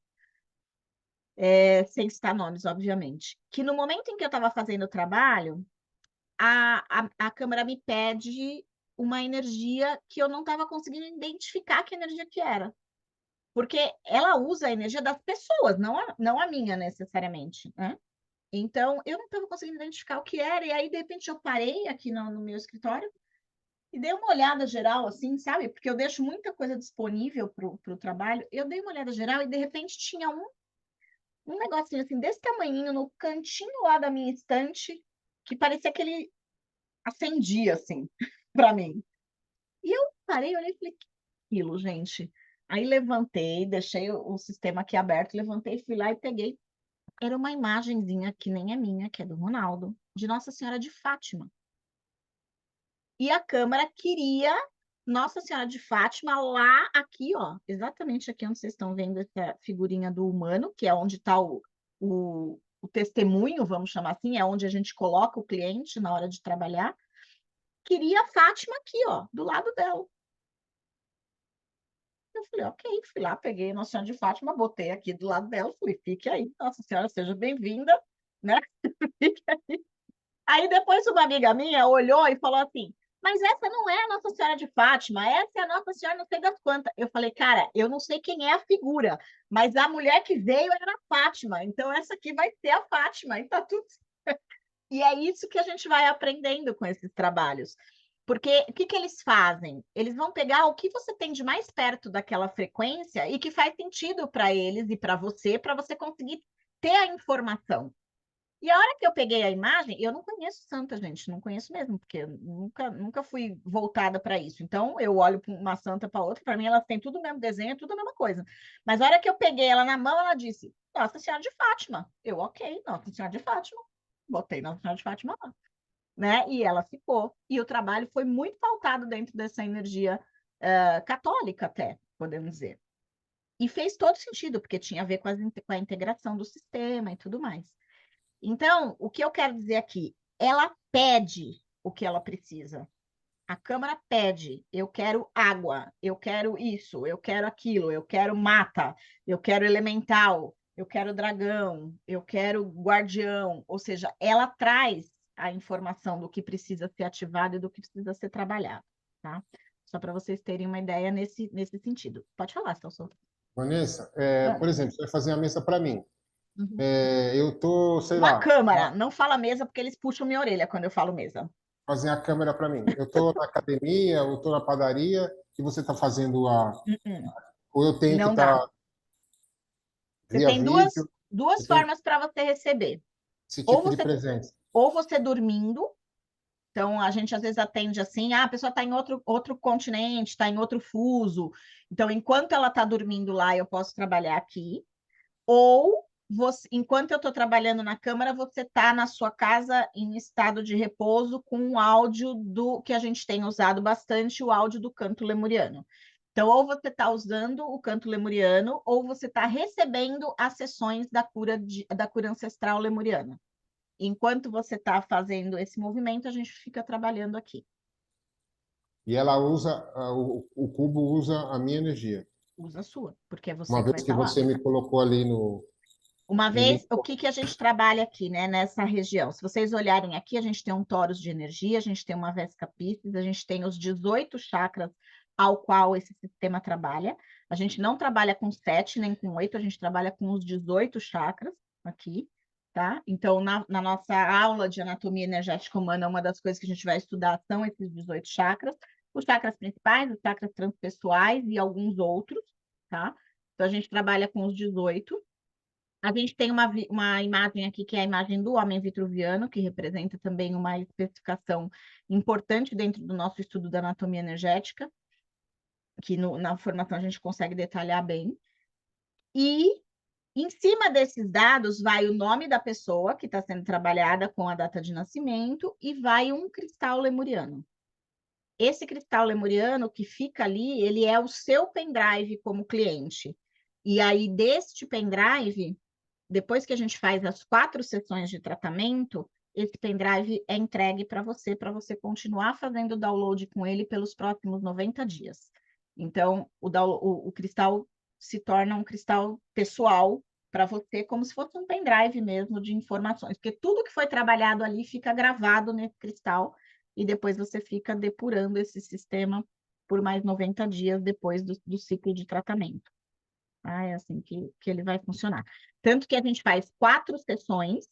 Sem citar nomes, obviamente. Que no momento em que eu estava fazendo o trabalho, a câmera me pede uma energia que eu não estava conseguindo identificar que energia que era. Porque ela usa a energia das pessoas, não a minha necessariamente, né? Então, eu não estava conseguindo identificar o que era, e aí, de repente, eu parei aqui no meu escritório e dei uma olhada geral, assim, sabe? Porque eu deixo muita coisa disponível para o trabalho. Eu dei uma olhada geral e, de repente, tinha um negocinho, assim, desse tamanhinho, no cantinho lá da minha estante, que parecia que ele acendia, assim, para mim. E eu parei, olhei e falei, que é aquilo, gente? Aí levantei, deixei o sistema aqui aberto, levantei, fui lá e peguei era uma imagenzinha que nem é minha, que é do Ronaldo, de Nossa Senhora de Fátima. E a Câmara queria Nossa Senhora de Fátima lá, aqui, ó, exatamente aqui onde vocês estão vendo essa figurinha do humano, que é onde está o testemunho, vamos chamar assim, é onde a gente coloca o cliente na hora de trabalhar. Queria a Fátima aqui, ó, do lado dela. Eu falei, ok, fui lá, peguei Nossa Senhora de Fátima, botei aqui do lado dela, falei, fique aí, Nossa Senhora, seja bem-vinda, né? Fique aí. Aí depois uma amiga minha olhou e falou assim, mas essa não é a Nossa Senhora de Fátima, essa é a Nossa Senhora não sei das quantas. Eu falei, cara, eu não sei quem é a figura, mas a mulher que veio era a Fátima, então essa aqui vai ser a Fátima, e tá tudo. E é isso que a gente vai aprendendo com esses trabalhos. Porque o que, que eles fazem? Eles vão pegar o que você tem de mais perto daquela frequência e que faz sentido para eles e para você conseguir ter a informação. E a hora que eu peguei a imagem, eu não conheço santa, gente, não conheço mesmo, porque eu nunca fui voltada para isso. Então, eu olho para uma santa para outra, para mim elas têm tudo o mesmo desenho, tudo a mesma coisa. Mas a hora que eu peguei ela na mão, ela disse, Nossa Senhora de Fátima. Eu, ok, Nossa Senhora de Fátima. Botei Nossa Senhora de Fátima lá, né? E ela ficou. E o trabalho foi muito pautado dentro dessa energia católica até, podemos dizer. E fez todo sentido, porque tinha a ver com a integração do sistema e tudo mais. Então, o que eu quero dizer aqui, ela pede o que ela precisa. A Câmara pede, eu quero água, eu quero isso, eu quero aquilo, eu quero mata, eu quero elemental, eu quero dragão, eu quero guardião. Ou seja, ela traz a informação do que precisa ser ativado e do que precisa ser trabalhado, tá? Só para vocês terem uma ideia nesse sentido. Pode falar, Celso. Vanessa, Ah, por exemplo, você vai fazer uma mesa para mim. uhum. Eu tô, sei Uma lá, câmara, não fala mesa porque eles puxam minha orelha quando eu falo mesa. fazer a câmera para mim. Eu tô na academia, eu tô na padaria, e você está fazendo a. Uh-uh. Ou eu tenho que Não estar dá. Você via tem vídeo, duas eu tenho formas para você receber. esse Ou tipo de você, presença. ou você dormindo. Então, a gente às vezes atende assim, a pessoa está em outro continente, está em outro fuso. Então, enquanto ela está dormindo lá, eu posso trabalhar aqui. Ou, enquanto eu estou trabalhando na câmara, você está na sua casa em estado de repouso com o áudio do que a gente tem usado bastante, o áudio do canto lemuriano. Então, ou você está usando o canto lemuriano, ou você está recebendo as sessões da cura ancestral lemuriana. Enquanto você está fazendo esse movimento, a gente fica trabalhando aqui. E ela usa, o cubo usa a minha energia. Usa a sua, porque é você Uma que vai vez que estar lá. você me colocou ali no. Uma Me vez, o linkou. que a gente trabalha aqui, né, nessa região? Se vocês olharem aqui, a gente tem um torus de energia, a gente tem uma Vesca Piscis, a gente tem os 18 chakras ao qual esse sistema trabalha. A gente não trabalha com 7 nem com 8, a gente trabalha com os 18 chakras aqui, tá? Então, na nossa aula de anatomia energética humana, uma das coisas que a gente vai estudar são esses 18 chakras, os chakras principais, os chakras transpessoais e alguns outros, tá? Então, a gente trabalha com os 18. A gente tem uma imagem aqui, que é a imagem do homem vitruviano, que representa também uma especificação importante dentro do nosso estudo da anatomia energética, que na formação a gente consegue detalhar bem. E em cima desses dados vai o nome da pessoa que está sendo trabalhada com a data de nascimento e vai um cristal lemuriano. Esse cristal lemuriano que fica ali, ele é o seu pendrive como cliente. E aí, deste pendrive, depois que a gente faz as 4 sessões de tratamento, esse pendrive é entregue para você continuar fazendo o download com ele pelos próximos 90 dias. Então, o cristal se torna um cristal pessoal para você, como se fosse um pendrive mesmo de informações, porque tudo que foi trabalhado ali fica gravado nesse cristal e depois você fica depurando esse sistema por mais 90 dias depois do ciclo de tratamento. É assim que ele vai funcionar. Tanto que a gente faz 4 sessões,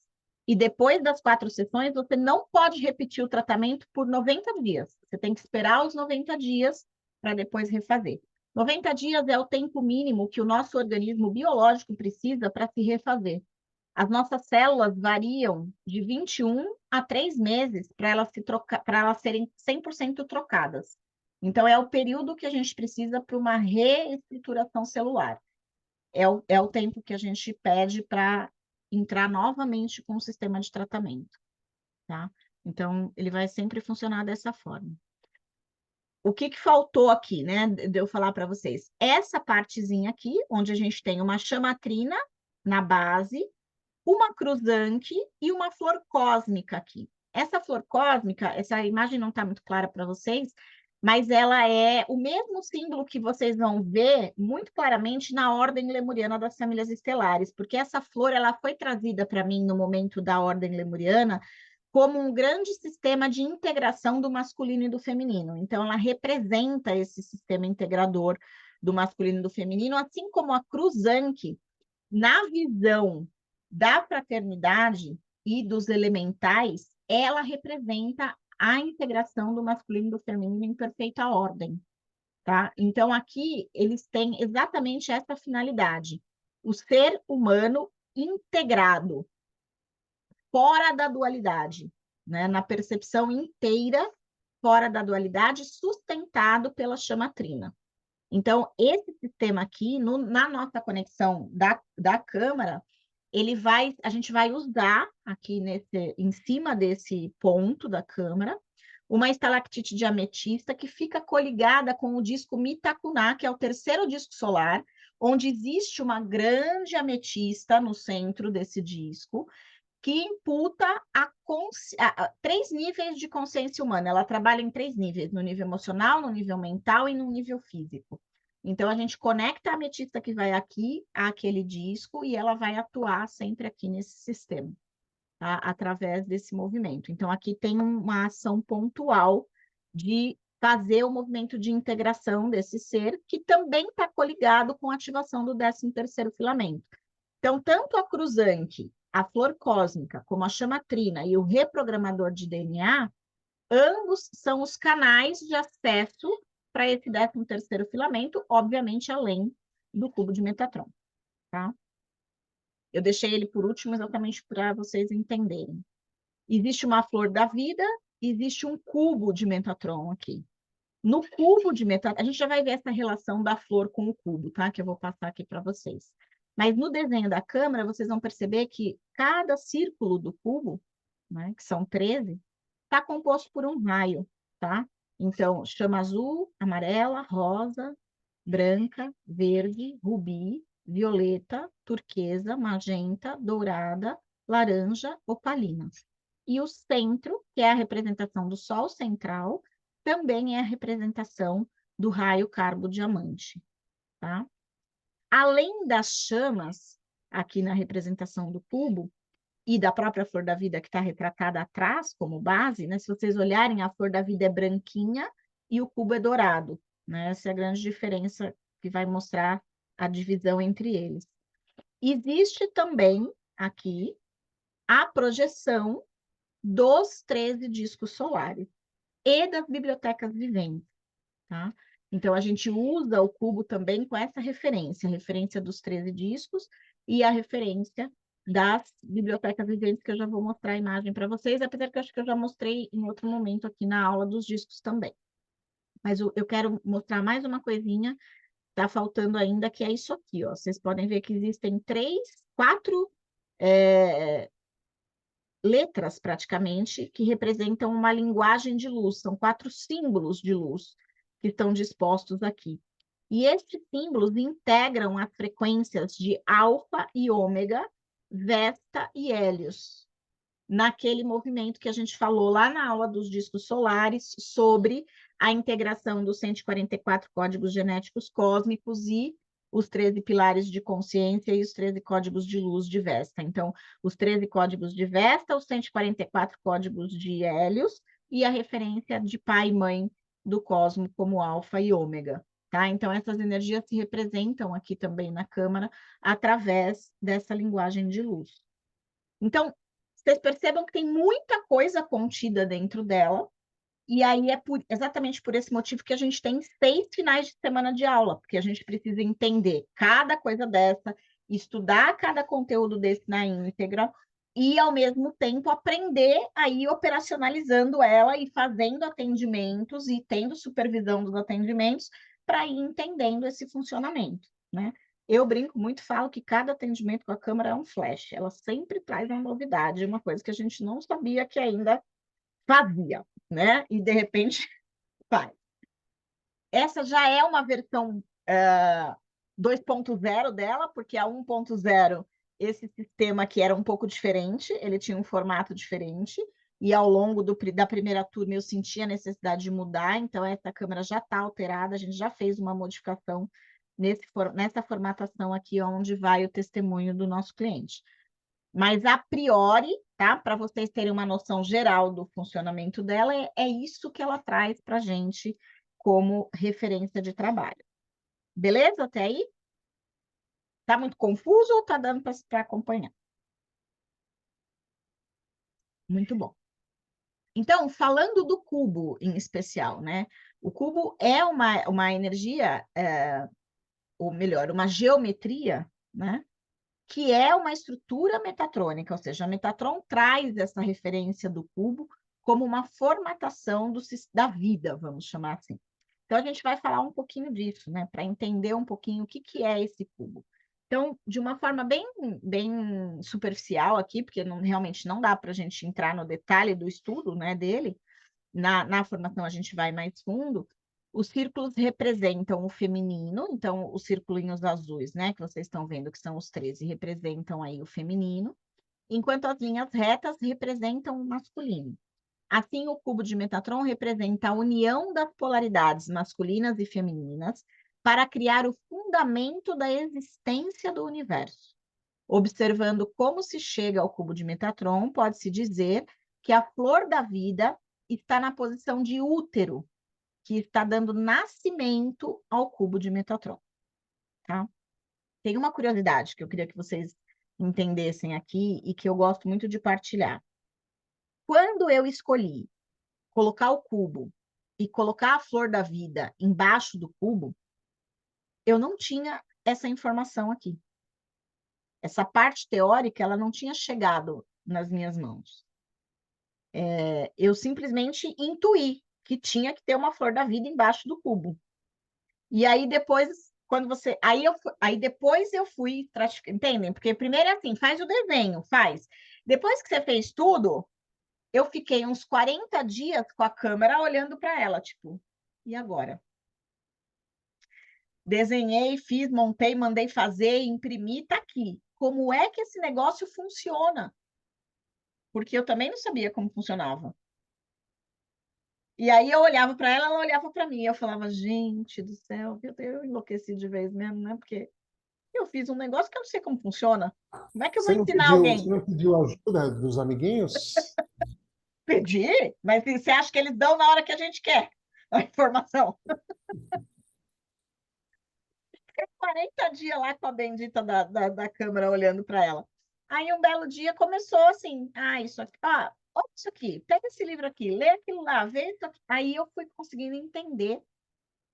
e depois das 4 sessões, você não pode repetir o tratamento por 90 dias. Você tem que esperar os 90 dias para depois refazer. 90 dias é o tempo mínimo que o nosso organismo biológico precisa para se refazer. As nossas células variam de 21 a 3 meses para elas serem 100% trocadas. Então, é o período que a gente precisa para uma reestruturação celular. É o tempo que a gente pede para entrar novamente com o sistema de tratamento, tá? Então, ele vai sempre funcionar dessa forma. O que que faltou aqui, né, de eu falar para vocês? Essa partezinha aqui, onde a gente tem uma chamatrina na base, uma cruzanque e uma flor cósmica aqui. Essa flor cósmica, essa imagem não está muito clara para vocês, mas ela é o mesmo símbolo que vocês vão ver muito claramente na ordem lemuriana das famílias estelares, porque essa flor ela foi trazida para mim no momento da ordem lemuriana como um grande sistema de integração do masculino e do feminino. Então, ela representa esse sistema integrador do masculino e do feminino, assim como a cruzanque, na visão da fraternidade e dos elementais, ela representa a integração do masculino e do feminino em perfeita ordem, tá? Então, aqui, eles têm exatamente essa finalidade, o ser humano integrado, fora da dualidade, né? Na percepção inteira, fora da dualidade, sustentado pela chamatrina. Então, esse sistema aqui, na nossa conexão da câmara, a gente vai usar aqui em cima desse ponto da câmara, uma estalactite de ametista que fica coligada com o disco Mitakuná, que é o terceiro disco solar, onde existe uma grande ametista no centro desse disco, que imputa a 3 níveis de consciência humana. Ela trabalha em 3 níveis, no nível emocional, no nível mental e no nível físico. Então, a gente conecta a ametista que vai aqui àquele disco e ela vai atuar sempre aqui nesse sistema, tá? Através desse movimento. Então, aqui tem uma ação pontual de fazer o movimento de integração desse ser, que também está coligado com a ativação do 13º filamento. Então, tanto a cruzanque, a flor cósmica, como a chamatrina e o reprogramador de DNA, ambos são os canais de acesso para esse 13º filamento, obviamente, além do cubo de Metatron, tá? Eu deixei ele por último exatamente para vocês entenderem. Existe uma flor da vida, existe um cubo de Metatron aqui. No cubo de Metatron, a gente já vai ver essa relação da flor com o cubo, tá? Que eu vou passar aqui para vocês. Mas no desenho da câmera, vocês vão perceber que cada círculo do cubo, né, que são 13, está composto por um raio, tá? Então, chama azul, amarela, rosa, branca, verde, rubi, violeta, turquesa, magenta, dourada, laranja, opalina. E o centro, que é a representação do Sol central, também é a representação do raio carbo-diamante, tá? Além das chamas, aqui na representação do cubo, e da própria flor da vida que está retratada atrás como base, né? Se vocês olharem, a flor da vida é branquinha e o cubo é dourado, né? Essa é a grande diferença que vai mostrar a divisão entre eles. Existe também aqui a projeção dos 13 discos solares e das bibliotecas viventes, tá? Então, a gente usa o cubo também com essa referência, a referência dos 13 discos e a referência das bibliotecas viventes, que eu já vou mostrar a imagem para vocês, apesar que eu acho que eu já mostrei em outro momento aqui na aula dos discos também. Mas eu quero mostrar mais uma coisinha, tá faltando ainda, que é isso aqui, ó. Vocês podem ver que existem 4 letras, praticamente, que representam uma linguagem de luz. São 4 símbolos de luz que estão dispostos aqui. E estes símbolos integram as frequências de alfa e ômega, Vesta e Hélios, naquele movimento que a gente falou lá na aula dos discos solares sobre a integração dos 144 códigos genéticos cósmicos e os 13 pilares de consciência e os 13 códigos de luz de Vesta. Então, os 13 códigos de Vesta, os 144 códigos de Hélios e a referência de pai e mãe do cosmo como alfa e ômega. Tá? Então, essas energias se representam aqui também na Câmara através dessa linguagem de luz. Então, vocês percebam que tem muita coisa contida dentro dela, e aí é exatamente por esse motivo que a gente tem 6 finais de semana de aula, porque a gente precisa entender cada coisa dessa, estudar cada conteúdo desse na íntegra, e, ao mesmo tempo, aprender a ir operacionalizando ela e fazendo atendimentos e tendo supervisão dos atendimentos para ir entendendo esse funcionamento, né? Eu brinco muito, falo que cada atendimento com a câmera é um flash. Ela sempre traz uma novidade, uma coisa que a gente não sabia que ainda fazia, né? E de repente faz. Essa já é uma versão 2.0 dela, porque a 1.0, esse sistema aqui era um pouco diferente, ele tinha um formato diferente, e ao longo da primeira turma eu senti a necessidade de mudar, então essa câmera já está alterada, a gente já fez uma modificação nessa formatação aqui, onde vai o testemunho do nosso cliente. Mas a priori, tá? Para vocês terem uma noção geral do funcionamento dela, é isso que ela traz para a gente como referência de trabalho. Beleza até aí? Tá muito confuso ou tá dando para acompanhar? Muito bom. Então, falando do cubo em especial, né? O cubo é uma energia, ou melhor, uma geometria, né? Que é uma estrutura metatrônica, ou seja, a Metatron traz essa referência do cubo como uma formatação da vida, vamos chamar assim. Então, a gente vai falar um pouquinho disso, né, para entender um pouquinho o que é esse cubo. Então, de uma forma bem superficial aqui, porque realmente não dá para a gente entrar no detalhe do estudo, né, dele, na formação a gente vai mais fundo. Os círculos representam o feminino, então os circulinhos azuis, né, que vocês estão vendo, que são os 13, representam aí o feminino, enquanto as linhas retas representam o masculino. Assim, o cubo de Metatron representa a união das polaridades masculinas e femininas para criar o fundamento da existência do universo. Observando como se chega ao cubo de Metatron, pode-se dizer que a flor da vida está na posição de útero, que está dando nascimento ao cubo de Metatron. Tá? Tem uma curiosidade que eu queria que vocês entendessem aqui e que eu gosto muito de partilhar. Quando eu escolhi colocar o cubo e colocar a flor da vida embaixo do cubo, eu não tinha essa informação aqui. Essa parte teórica, ela não tinha chegado nas minhas mãos. Eu simplesmente intuí que tinha que ter uma flor da vida embaixo do cubo. E aí depois, quando você... Aí depois eu fui... Entendem? Porque primeiro é assim, faz o desenho, faz. Depois que você fez tudo, eu fiquei uns 40 dias com a câmera olhando para ela, tipo, e agora? Desenhei, fiz, montei, mandei fazer, imprimi, tá aqui. Como é que esse negócio funciona? Porque eu também não sabia como funcionava. E aí eu olhava para ela, ela olhava para mim. Eu falava, gente do céu, eu enlouqueci de vez mesmo, né? Porque eu fiz um negócio que eu não sei como funciona. Como é que eu vou ensinar Você alguém? não pediu ajuda dos amiguinhos? Pedir? Mas você acha que eles dão na hora que a gente quer a informação? 40 dias lá com a bendita da câmera olhando para ela. Aí um belo dia começou assim, isso aqui, olha isso aqui, pega esse livro aqui, lê aquilo lá, vê isso aqui. Aí eu fui conseguindo entender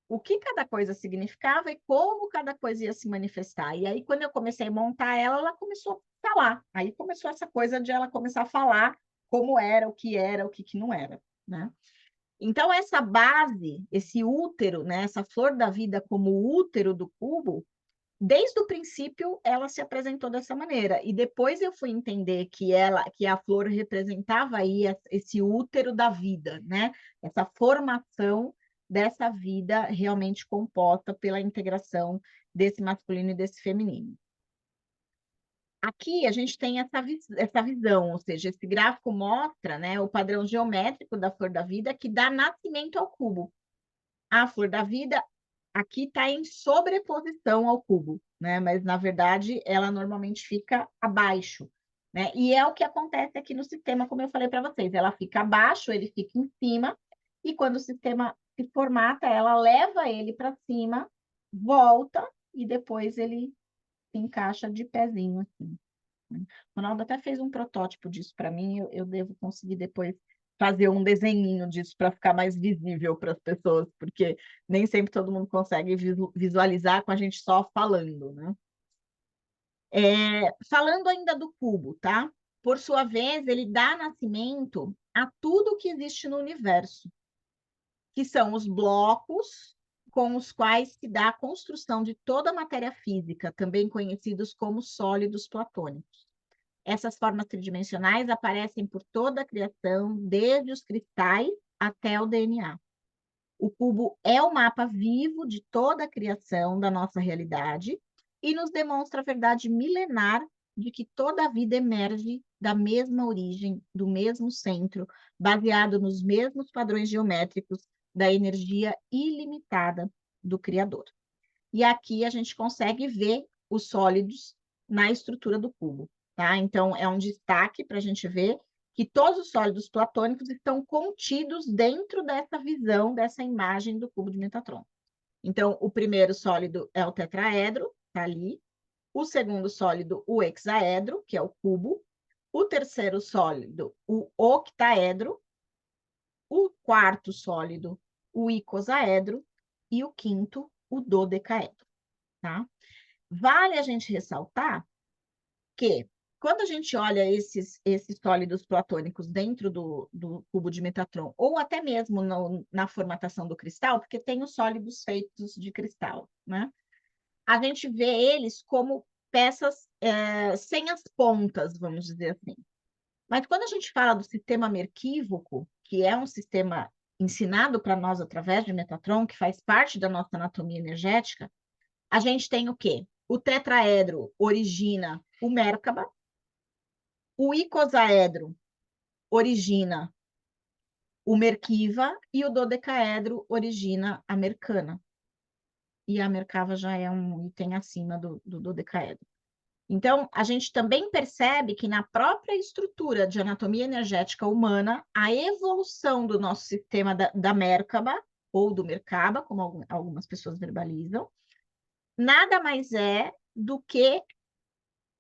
o que cada coisa significava e como cada coisa ia se manifestar. E aí, quando eu comecei a montar ela, ela começou a falar. Aí começou essa coisa de ela começar a falar como era, o que não era, né? Então, essa base, esse útero, né, essa flor da vida como útero do cubo, desde o princípio ela se apresentou dessa maneira. E depois eu fui entender que a flor representava aí esse útero da vida, né? Essa formação dessa vida realmente composta pela integração desse masculino e desse feminino. Aqui a gente tem essa visão, ou seja, esse gráfico mostra, né, o padrão geométrico da flor da vida que dá nascimento ao cubo. A flor da vida aqui está em sobreposição ao cubo, né? Mas, na verdade, ela normalmente fica abaixo, né? E é o que acontece aqui no sistema, como eu falei para vocês. Ela fica abaixo, ele fica em cima, e quando o sistema se formata, ela leva ele para cima, volta, e depois ele se encaixa de pezinho, assim. O Ronaldo até fez um protótipo disso para mim, eu devo conseguir depois fazer um desenhinho disso para ficar mais visível para as pessoas, porque nem sempre todo mundo consegue visualizar com a gente só falando, né? Falando ainda do cubo, tá? Por sua vez, ele dá nascimento a tudo que existe no universo, que são os blocos com os quais se dá a construção de toda a matéria física, também conhecidos como sólidos platônicos. Essas formas tridimensionais aparecem por toda a criação, desde os cristais até o DNA. O cubo é o mapa vivo de toda a criação da nossa realidade e nos demonstra a verdade milenar de que toda a vida emerge da mesma origem, do mesmo centro, baseado nos mesmos padrões geométricos da energia ilimitada do Criador. E aqui a gente consegue ver os sólidos na estrutura do cubo, tá? Então, é um destaque para a gente ver que todos os sólidos platônicos estão contidos dentro dessa visão, dessa imagem do cubo de Metatron. Então, o primeiro sólido é o tetraedro, tá ali. O segundo sólido, o hexaedro, que é o cubo. O terceiro sólido, o octaedro. O quarto sólido, o icosaedro. E o quinto, o dodecaedro, tá? Vale a gente ressaltar que, quando a gente olha esses sólidos platônicos dentro do cubo de Metatron, ou até mesmo na formatação do cristal, porque tem os sólidos feitos de cristal, né? A gente vê eles como peças sem as pontas, vamos dizer assim. Mas quando a gente fala do sistema merquívoco, que é um sistema ensinado para nós através de Metatron, que faz parte da nossa anatomia energética, a gente tem o quê? O tetraedro origina o Mérkaba, o icosaedro origina o Merkiva e o dodecaedro origina a Mercana. E a Merkava já é um item acima do dodecaedro. Então, a gente também percebe que na própria estrutura de anatomia energética humana, a evolução do nosso sistema da Mérkaba, ou do Merkaba, como algumas pessoas verbalizam, nada mais é do que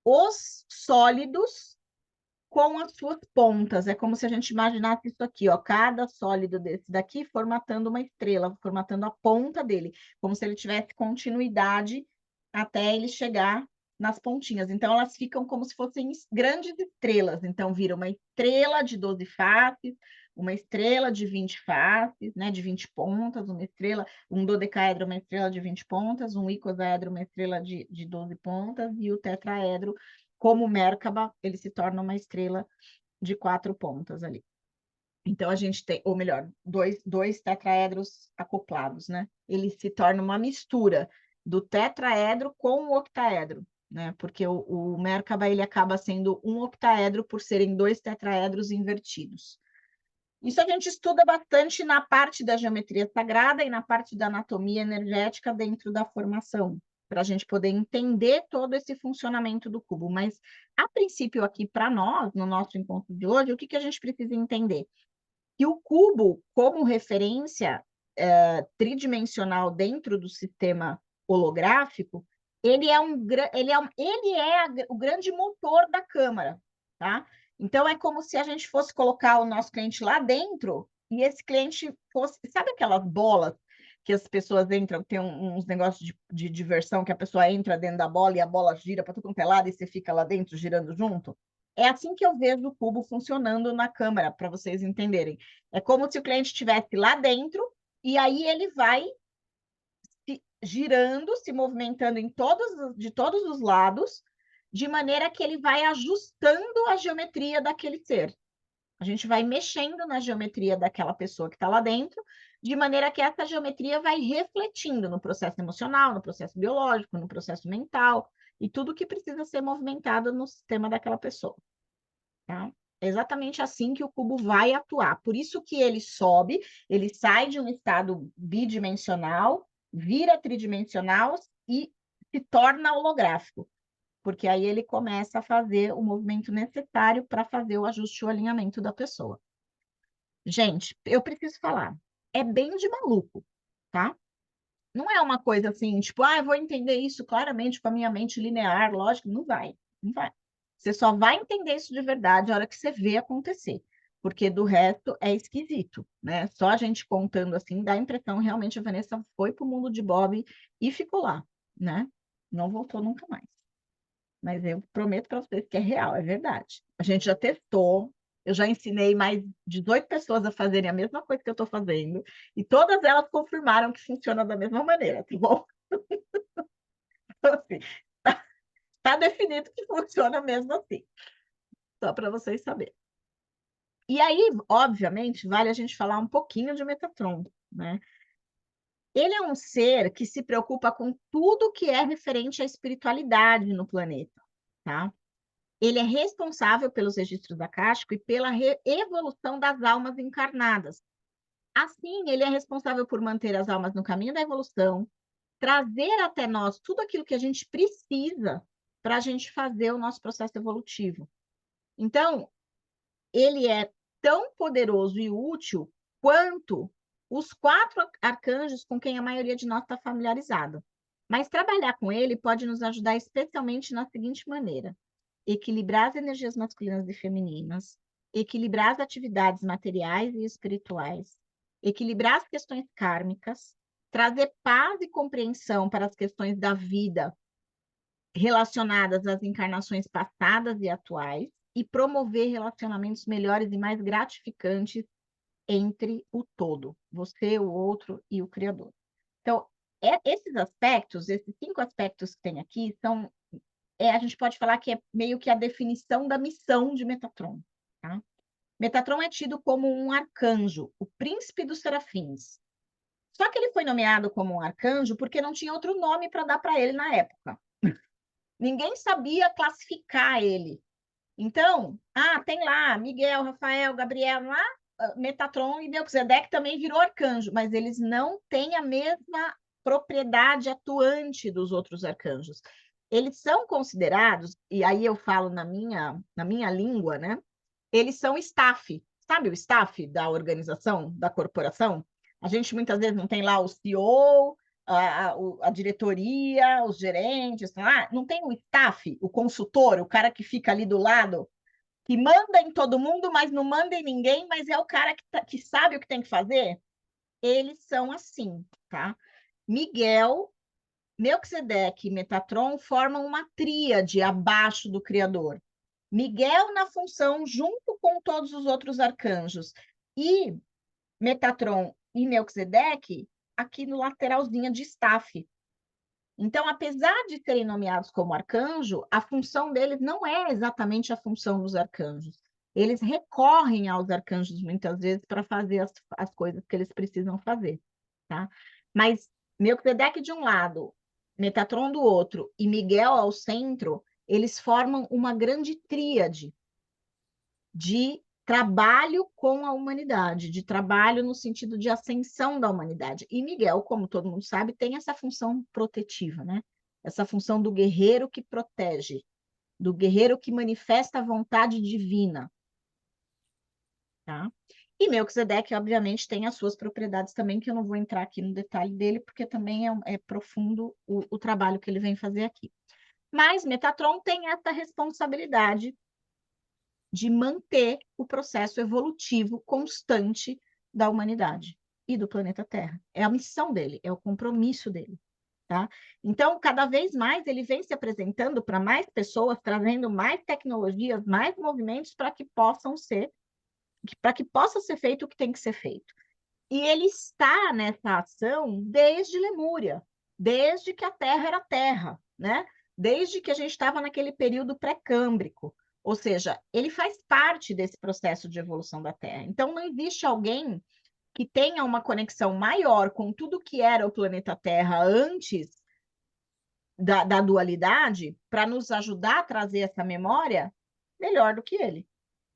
os sólidos com as suas pontas. É como se a gente imaginasse isso aqui, ó, cada sólido desse daqui formatando uma estrela, formatando a ponta dele, como se ele tivesse continuidade até ele chegar nas pontinhas. Então, elas ficam como se fossem grandes estrelas. Então, vira uma estrela de 12 faces, uma estrela de 20 faces, né, de 20 pontas, uma estrela, um dodecaedro, uma estrela de 20 pontas, um icosaedro, uma estrela de 12 pontas, e o tetraedro, como Mérkaba, ele se torna uma estrela de 4 pontas ali. Então, a gente tem, ou melhor, dois tetraedros acoplados, né? Ele se torna uma mistura do tetraedro com o octaedro, né? Porque o Mérkaba, ele acaba sendo um octaedro por serem 2 tetraedros invertidos. Isso a gente estuda bastante na parte da geometria sagrada e na parte da anatomia energética dentro da formação, para a gente poder entender todo esse funcionamento do cubo. Mas, a princípio, aqui para nós, no nosso encontro de hoje, o que a gente precisa entender? Que o cubo, como referência tridimensional dentro do sistema holográfico, ele é o grande motor da câmara, tá? Então, é como se a gente fosse colocar o nosso cliente lá dentro e esse cliente fosse... Sabe aquelas bolas que as pessoas entram, tem uns negócios de diversão que a pessoa entra dentro da bola e a bola gira para tudo quanto é lado e você fica lá dentro girando junto? É assim que eu vejo o cubo funcionando na câmara, para vocês entenderem. É como se o cliente estivesse lá dentro e aí ele vai girando, se movimentando de todos os lados, de maneira que ele vai ajustando a geometria daquele ser. A gente vai mexendo na geometria daquela pessoa que está lá dentro, de maneira que essa geometria vai refletindo no processo emocional, no processo biológico, no processo mental, e tudo que precisa ser movimentado no sistema daquela pessoa. Tá? É exatamente assim que o cubo vai atuar. Por isso que ele sobe, ele sai de um estado bidimensional, vira tridimensional e se torna holográfico, porque aí ele começa a fazer o movimento necessário para fazer o ajuste e o alinhamento da pessoa. Gente, eu preciso falar, é bem de maluco, tá? Não é uma coisa assim, tipo, eu vou entender isso claramente com a minha mente linear, lógico, não vai, não vai. Você só vai entender isso de verdade a hora que você vê acontecer, porque do resto é esquisito, né? Só a gente contando assim, dá a impressão, realmente a Vanessa foi para o mundo de Bob e ficou lá, né? Não voltou nunca mais. Mas eu prometo para vocês que é real, é verdade. A gente já testou, Eu já ensinei mais 18 pessoas a fazerem a mesma coisa que eu estou fazendo, e todas elas confirmaram que funciona da mesma maneira, tá bom? Então, assim, tá definido que funciona mesmo assim, só para vocês saberem. E aí, obviamente, vale a gente falar um pouquinho de Metatron, né? Ele é um ser que se preocupa com tudo que é referente à espiritualidade no planeta, tá? Ele é responsável pelos registros acásticos e pela evolução das almas encarnadas. Assim, ele é responsável por manter as almas no caminho da evolução, trazer até nós tudo aquilo que a gente precisa para a gente fazer o nosso processo evolutivo. Então, ele é tão poderoso e útil quanto os 4 arcanjos com quem a maioria de nós está familiarizado. Mas trabalhar com ele pode nos ajudar especialmente na seguinte maneira: equilibrar as energias masculinas e femininas, equilibrar as atividades materiais e espirituais, equilibrar as questões kármicas, trazer paz e compreensão para as questões da vida relacionadas às encarnações passadas e atuais, e promover relacionamentos melhores e mais gratificantes entre o todo, você, o outro e o Criador. Então, esses aspectos, esses 5 aspectos que tem aqui, são, a gente pode falar que é meio que a definição da missão de Metatron. Tá? Metatron é tido como um arcanjo, o príncipe dos serafins. Só que ele foi nomeado como um arcanjo porque não tinha outro nome para dar para ele na época. Ninguém sabia classificar ele. Então, tem lá Miguel, Rafael, Gabriel, lá, Metatron e Melquisedeque também virou arcanjo, mas eles não têm a mesma propriedade atuante dos outros arcanjos. Eles são considerados, e aí eu falo na minha língua, né? Eles são staff, sabe o staff da organização, da corporação? A gente muitas vezes não tem lá o CEO, a diretoria, os gerentes, não tem o staff, o consultor, o cara que fica ali do lado, que manda em todo mundo, mas não manda em ninguém, mas é o cara que sabe o que tem que fazer. Eles são assim, tá? Miguel, Melquisedeque e Metatron formam uma tríade abaixo do Criador. Miguel na função junto com todos os outros arcanjos, e Metatron e Melquisedeque aqui no lateralzinho de staff. Então, apesar de serem nomeados como arcanjo, a função deles não é exatamente a função dos arcanjos. Eles recorrem aos arcanjos muitas vezes para fazer as coisas que eles precisam fazer, tá? Mas Melquisedeque de um lado, Metatron do outro e Miguel ao centro, eles formam uma grande tríade de trabalho com a humanidade, de trabalho no sentido de ascensão da humanidade. E Miguel, como todo mundo sabe, tem essa função protetiva, né? Essa função do guerreiro que protege, do guerreiro que manifesta a vontade divina, tá? E Melquisedeque, obviamente, tem as suas propriedades também, que eu não vou entrar aqui no detalhe dele, porque também é profundo o trabalho que ele vem fazer aqui. Mas Metatron tem essa responsabilidade de manter o processo evolutivo constante da humanidade e do planeta Terra. É a missão dele, é o compromisso dele, tá? Então, cada vez mais ele vem se apresentando para mais pessoas, trazendo mais tecnologias, mais movimentos para que possa ser feito o que tem que ser feito. E ele está nessa ação desde Lemúria, desde que a Terra era Terra, né? Desde que a gente estava naquele período pré-câmbrico. Ou seja, ele faz parte desse processo de evolução da Terra. Então, não existe alguém que tenha uma conexão maior com tudo que era o planeta Terra antes da dualidade, para nos ajudar a trazer essa memória melhor do que ele.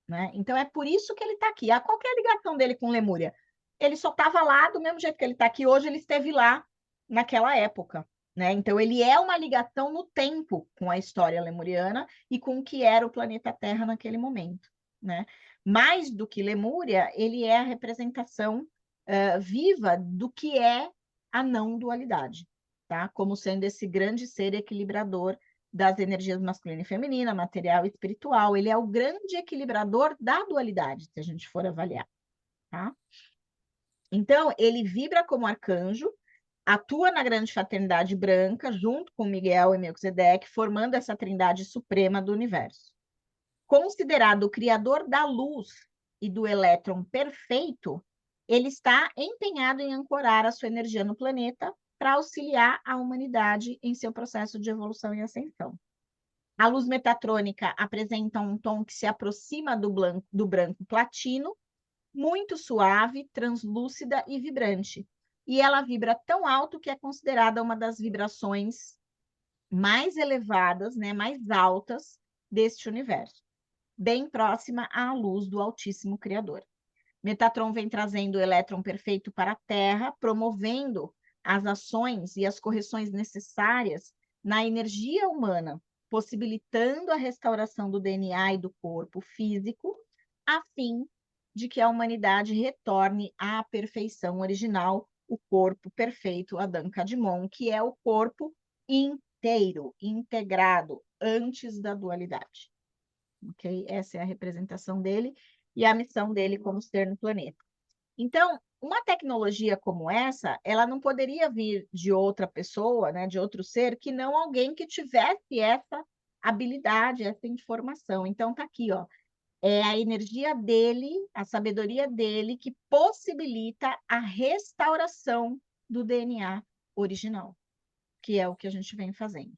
Né? Então, é por isso que ele está aqui. Qual que é a ligação dele com Lemúria? Ele só estava lá do mesmo jeito que ele está aqui hoje, ele esteve lá naquela época. Né? Então, ele é uma ligação no tempo com a história lemuriana e com o que era o planeta Terra naquele momento. Né? Mais do que Lemúria, ele é a representação viva do que é a não dualidade, tá? Como sendo esse grande ser equilibrador das energias masculina e feminina, material e espiritual. Ele é o grande equilibrador da dualidade, se a gente for avaliar, tá? Então, ele vibra como arcanjo, atua na grande fraternidade branca, junto com Miguel e Melquisedeque, formando essa trindade suprema do universo. considerado o criador da luz e do elétron perfeito, ele está empenhado em ancorar a sua energia no planeta para auxiliar a humanidade em seu processo de evolução e ascensão. A luz metatrônica apresenta um tom que se aproxima do branco platino, muito suave, translúcida e vibrante. E ela vibra tão alto que é considerada uma das vibrações mais elevadas, né, mais altas deste universo, bem próxima à luz do Altíssimo Criador. Metatron vem trazendo o elétron perfeito para a Terra, promovendo as ações e as correções necessárias na energia humana, possibilitando a restauração do DNA e do corpo físico, a fim de que a humanidade retorne à perfeição original, o corpo perfeito Adão Kadmon, que é o corpo inteiro, integrado, antes da dualidade. Ok? Essa é a representação dele e a missão dele como ser no planeta. Então, uma tecnologia como essa, ela não poderia vir de outra pessoa, né, de outro ser, que não alguém que tivesse essa habilidade, essa informação. Então, tá aqui, ó. É a energia dele, a sabedoria dele, que possibilita a restauração do DNA original, que é o que a gente vem fazendo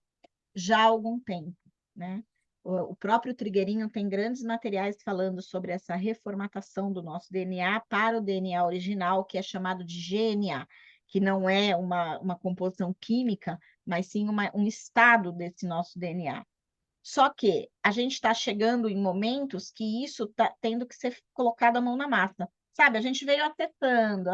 já há algum tempo, né? O próprio Trigueirinho tem grandes materiais falando sobre essa reformatação do nosso DNA para o DNA original, que é chamado de GNA, que não é uma composição química, mas sim um estado desse nosso DNA. Só que a gente está chegando em momentos que isso está tendo que ser colocado a mão na massa. Sabe, a gente veio acessando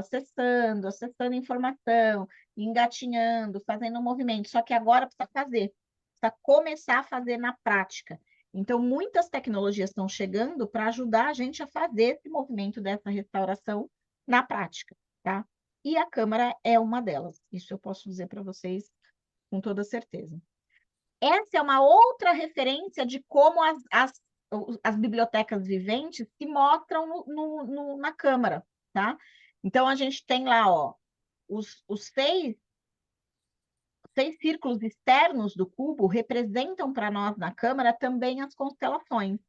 informação, engatinhando, fazendo um movimento, só que agora precisa fazer, precisa começar a fazer na prática. Então, muitas tecnologias estão chegando para ajudar a gente a fazer esse movimento dessa restauração na prática, tá? E a Câmara é uma delas, isso eu posso dizer para vocês com toda certeza. Essa é uma outra referência de como as bibliotecas viventes se mostram na Câmara, tá? Então, a gente tem lá, ó, os seis círculos externos do cubo representam para nós na Câmara também as constelações.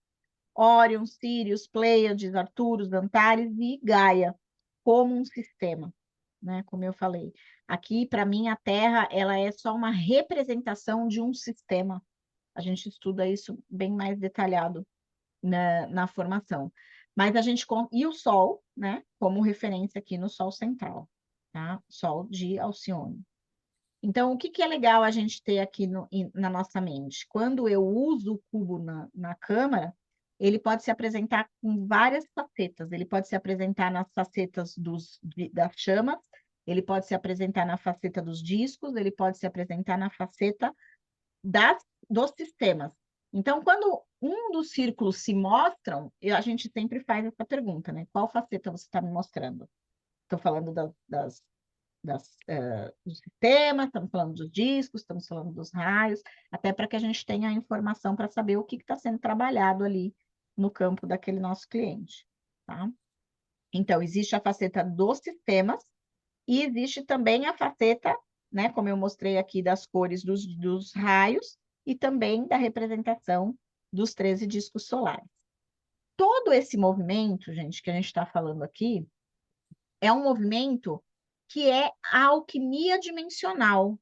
Órion, Sírius, Pleiades, Arcturus, Antares e Gaia, como um sistema, né? Como eu falei. Aqui, para mim, a Terra ela é só uma representação de um sistema. A gente estuda isso bem mais detalhado na formação. Mas a gente... E o Sol, né? Como referência aqui no Sol central, tá? Sol de Alcione. Então, o que é legal a gente ter aqui na nossa mente? Quando eu uso o cubo na Câmara, ele pode se apresentar com várias facetas. Ele pode se apresentar nas facetas das chamas, ele pode se apresentar na faceta dos discos, ele pode se apresentar na faceta dos sistemas. Então, quando um dos círculos se mostram, a gente sempre faz essa pergunta, né? Qual faceta você está me mostrando? Estou falando dos sistemas, estamos falando dos discos, estamos falando dos raios, até para que a gente tenha a informação para saber o que está sendo trabalhado ali no campo daquele nosso cliente, tá? Então, existe a faceta dos sistemas e existe também a faceta, né, como eu mostrei aqui, das cores dos raios e também da representação dos 13 discos solares. Todo esse movimento, gente, que a gente está falando aqui, é um movimento que é a alquimia dimensional.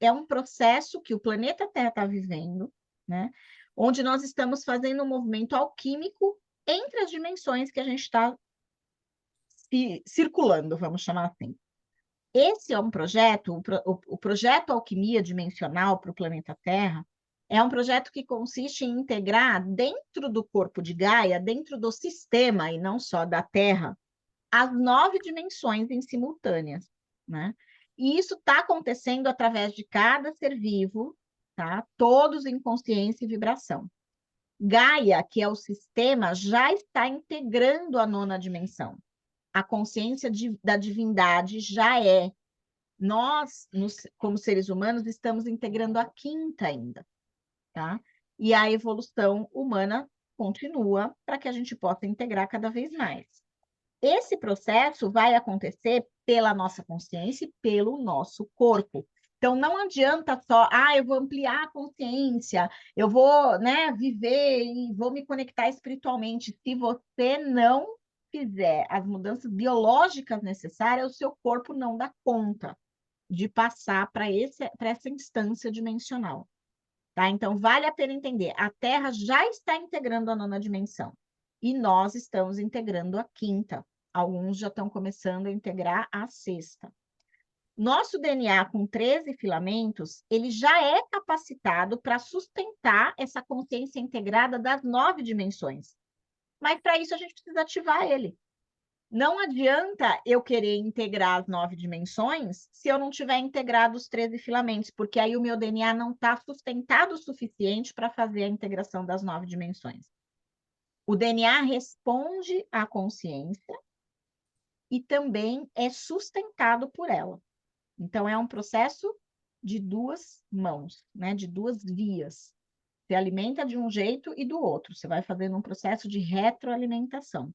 É um processo que o planeta Terra está vivendo, né? Onde nós estamos fazendo um movimento alquímico entre as dimensões que a gente está circulando, vamos chamar assim. Esse é um projeto, o projeto Alquimia Dimensional para o planeta Terra, é um projeto que consiste em integrar dentro do corpo de Gaia, dentro do sistema e não só da Terra, as 9 dimensões em simultâneas, né? E isso está acontecendo através de cada ser vivo, tá? Todos em consciência e vibração. Gaia, que é o sistema, já está integrando a 9ª dimensão. A consciência da divindade já é. Nós, como seres humanos, estamos integrando a 5ª ainda, tá? E a evolução humana continua para que a gente possa integrar cada vez mais. Esse processo vai acontecer pela nossa consciência e pelo nosso corpo. Então, não adianta só, eu vou ampliar a consciência, eu vou, né, viver e vou me conectar espiritualmente. Se você não fizer as mudanças biológicas necessárias, o seu corpo não dá conta de passar para essa instância dimensional. Tá? Então, vale a pena entender, a Terra já está integrando a 9ª dimensão e nós estamos integrando a 5ª. Alguns já estão começando a integrar a 6ª. Nosso DNA com 13 filamentos, ele já é capacitado para sustentar essa consciência integrada das 9 dimensões. Mas para isso a gente precisa ativar ele. Não adianta eu querer integrar as 9 dimensões se eu não tiver integrado os 13 filamentos, porque aí o meu DNA não está sustentado o suficiente para fazer a integração das 9 dimensões. O DNA responde à consciência e também é sustentado por ela. Então, é um processo de 2 mãos, né? De 2 vias. Você alimenta de um jeito e do outro. Você vai fazendo um processo de retroalimentação.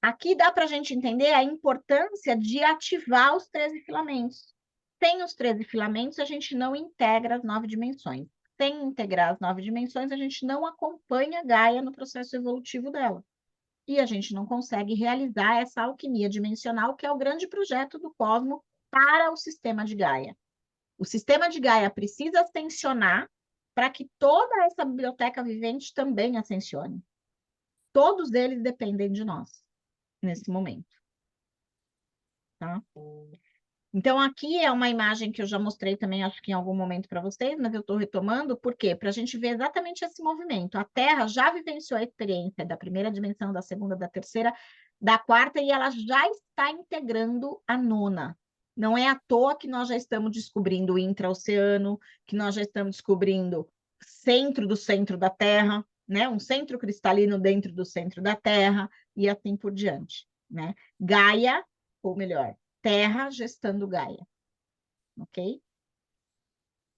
Aqui dá para a gente entender a importância de ativar os 13 filamentos. Sem os 13 filamentos, a gente não integra as 9 dimensões. Sem integrar as 9 dimensões, a gente não acompanha a Gaia no processo evolutivo dela. E a gente não consegue realizar essa alquimia dimensional, que é o grande projeto do cosmos para o sistema de Gaia. O sistema de Gaia precisa ascensionar para que toda essa biblioteca vivente também ascensione. Todos eles dependem de nós nesse momento. Tá? Então, aqui é uma imagem que eu já mostrei também, acho que em algum momento para vocês, mas eu estou retomando, por quê? Para a gente ver exatamente esse movimento. A Terra já vivenciou a experiência da 1ª dimensão, da 2ª, da 3ª, da 4ª, e ela já está integrando a 9ª. Não é à toa que nós já estamos descobrindo o intraoceano, que nós já estamos descobrindo centro da Terra, né? Um centro cristalino dentro do centro da Terra, e assim por diante, né? Gaia, ou melhor, Terra gestando Gaia, ok?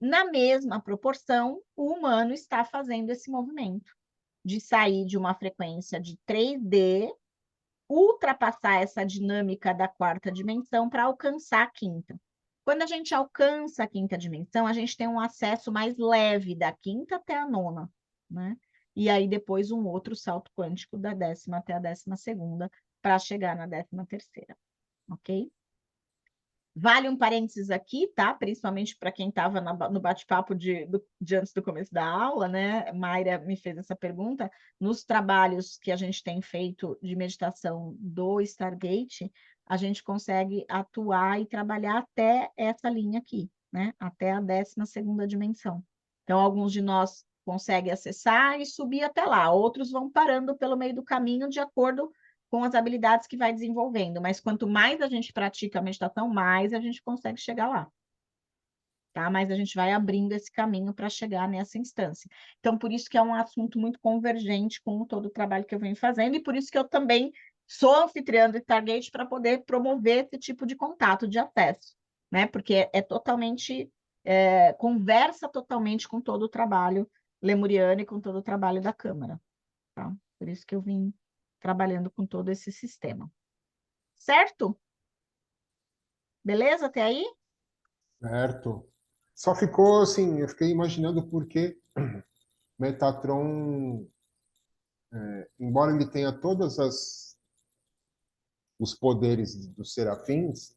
Na mesma proporção, o humano está fazendo esse movimento de sair de uma frequência de 3D, ultrapassar essa dinâmica da 4ª dimensão para alcançar a 5ª. Quando a gente alcança a 5ª dimensão, a gente tem um acesso mais leve da 5ª até a 9ª, né? E aí depois um outro salto quântico da 10ª até a 12ª para chegar na 13ª, ok? Vale um parênteses aqui, tá? Principalmente para quem estava no bate-papo de antes do começo da aula, né? Mayra me fez essa pergunta. Nos trabalhos que a gente tem feito de meditação do Stargate, a gente consegue atuar e trabalhar até essa linha aqui, né? Até a 12ª dimensão. Então, alguns de nós conseguem acessar e subir até lá. Outros vão parando pelo meio do caminho de acordo com as habilidades que vai desenvolvendo, mas quanto mais a gente pratica a meditação, mais a gente consegue chegar lá, tá? Mais a gente vai abrindo esse caminho para chegar nessa instância. Então, por isso que é um assunto muito convergente com todo o trabalho que eu venho fazendo, e por isso que eu também sou anfitriã do Stargate para poder promover esse tipo de contato, de acesso, né? Porque é totalmente, conversa totalmente com todo o trabalho lemuriano e com todo o trabalho da Câmara, tá? Por isso que eu vim trabalhando com todo esse sistema. Certo? Beleza até aí? Certo. Só ficou assim, eu fiquei imaginando por que Metatron, embora ele tenha todas os poderes dos serafins,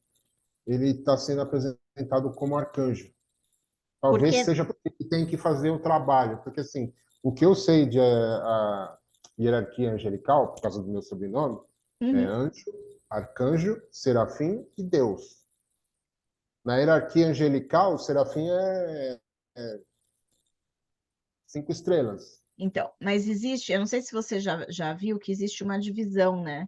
ele está sendo apresentado como arcanjo. Talvez Porque, seja porque ele tem que fazer o trabalho, porque assim, o que eu sei de a hierarquia angelical, por causa do meu sobrenome, é uhum, anjo, arcanjo, serafim e Deus. Na hierarquia angelical, o serafim é 5 estrelas. então, mas existe, eu não sei se você já viu que existe uma divisão, né?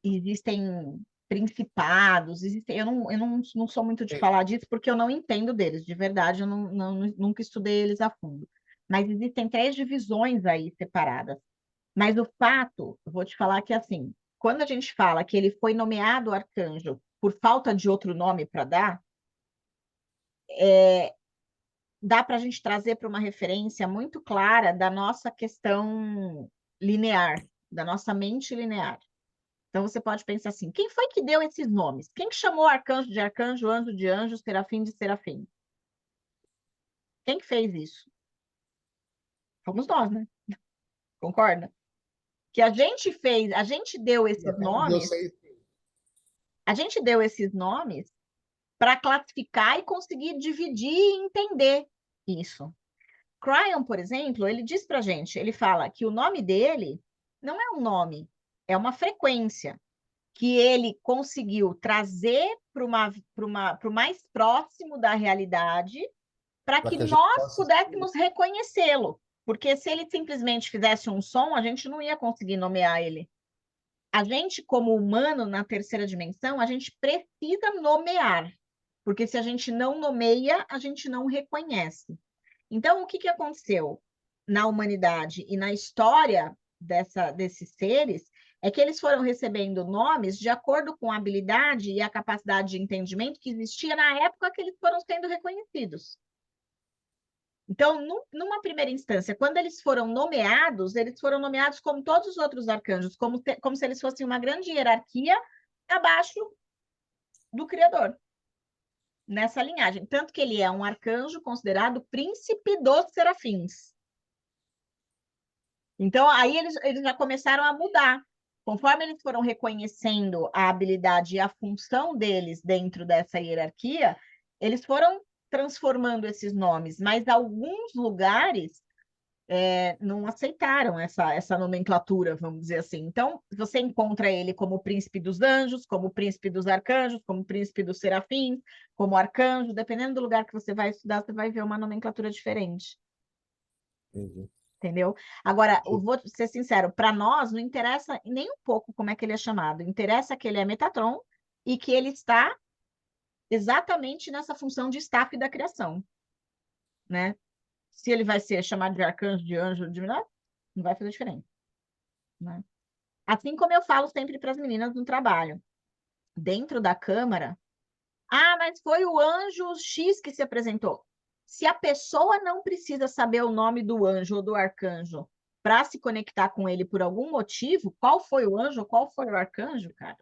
Existem principados, eu não sou muito de falar disso porque eu não entendo deles, de verdade, eu nunca estudei eles a fundo. Mas existem 3 divisões aí separadas. Mas o fato, eu vou te falar que assim, quando a gente fala que ele foi nomeado arcanjo por falta de outro nome para dar, dá para a gente trazer para uma referência muito clara da nossa questão linear, da nossa mente linear. Então, você pode pensar assim, quem foi que deu esses nomes? Quem que chamou arcanjo de arcanjo, anjo de anjo, serafim de serafim? Quem que fez isso? Fomos nós, né? Concorda? Que a gente fez, a gente deu esses nomes, a gente deu esses nomes para classificar e conseguir dividir e entender isso. Cryon, por exemplo, ele diz para a gente, ele fala que o nome dele não é um nome, é uma frequência que ele conseguiu trazer para o mais próximo da realidade para Para que que a gente nós possa pudéssemos reconhecê-lo. Porque se ele simplesmente fizesse um som, a gente não ia conseguir nomear ele. A gente, como humano, na terceira dimensão, a gente precisa nomear. Porque se a gente não nomeia, a gente não reconhece. Então, o que que aconteceu na humanidade e na história desses seres é que eles foram recebendo nomes de acordo com a habilidade e a capacidade de entendimento que existia na época que eles foram sendo reconhecidos. Então, numa primeira instância, quando eles foram nomeados como todos os outros arcanjos, como se eles fossem uma grande hierarquia abaixo do Criador, nessa linhagem. Tanto que ele é um arcanjo considerado príncipe dos serafins. Então, aí eles já começaram a mudar. Conforme eles foram reconhecendo a habilidade e a função deles dentro dessa hierarquia, eles foram transformando esses nomes, mas alguns lugares não aceitaram essa nomenclatura, vamos dizer assim. Então, você encontra ele como príncipe dos anjos, como príncipe dos arcanjos, como príncipe dos serafins, como arcanjo, dependendo do lugar que você vai estudar, você vai ver uma nomenclatura diferente. Entendi. Entendeu? Agora, eu vou ser sincero, para nós não interessa nem um pouco como é que ele é chamado. Interessa que ele é Metatron e que ele está exatamente nessa função de staff da criação, né? Se ele vai ser chamado de arcanjo, de anjo, de não vai fazer diferença, né? Assim como eu falo sempre para as meninas no trabalho, dentro da Câmara, mas foi o anjo X que se apresentou. Se a pessoa não precisa saber o nome do anjo ou do arcanjo para se conectar com ele por algum motivo, qual foi o anjo, qual foi o arcanjo, cara?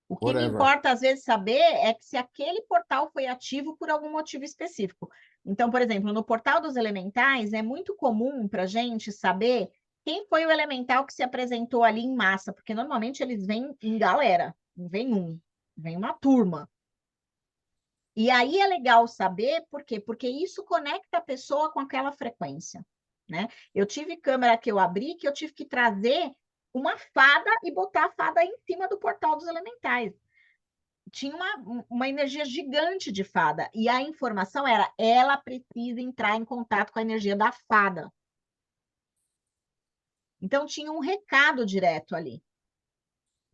O que me Whatever. importa, às vezes, saber é que se aquele portal foi ativo por algum motivo específico. Então, por exemplo, no portal dos elementais, é muito comum para a gente saber quem foi o elemental que se apresentou ali em massa, porque normalmente eles vêm em galera, não vem um, vem uma turma. E aí é legal saber por quê? Porque isso conecta a pessoa com aquela frequência, né? Eu tive câmera que eu abri que eu tive que trazer uma fada e botar a fada em cima do portal dos elementais. Tinha uma energia gigante de fada, e a informação era, ela precisa entrar em contato com a energia da fada. Então, tinha um recado direto ali,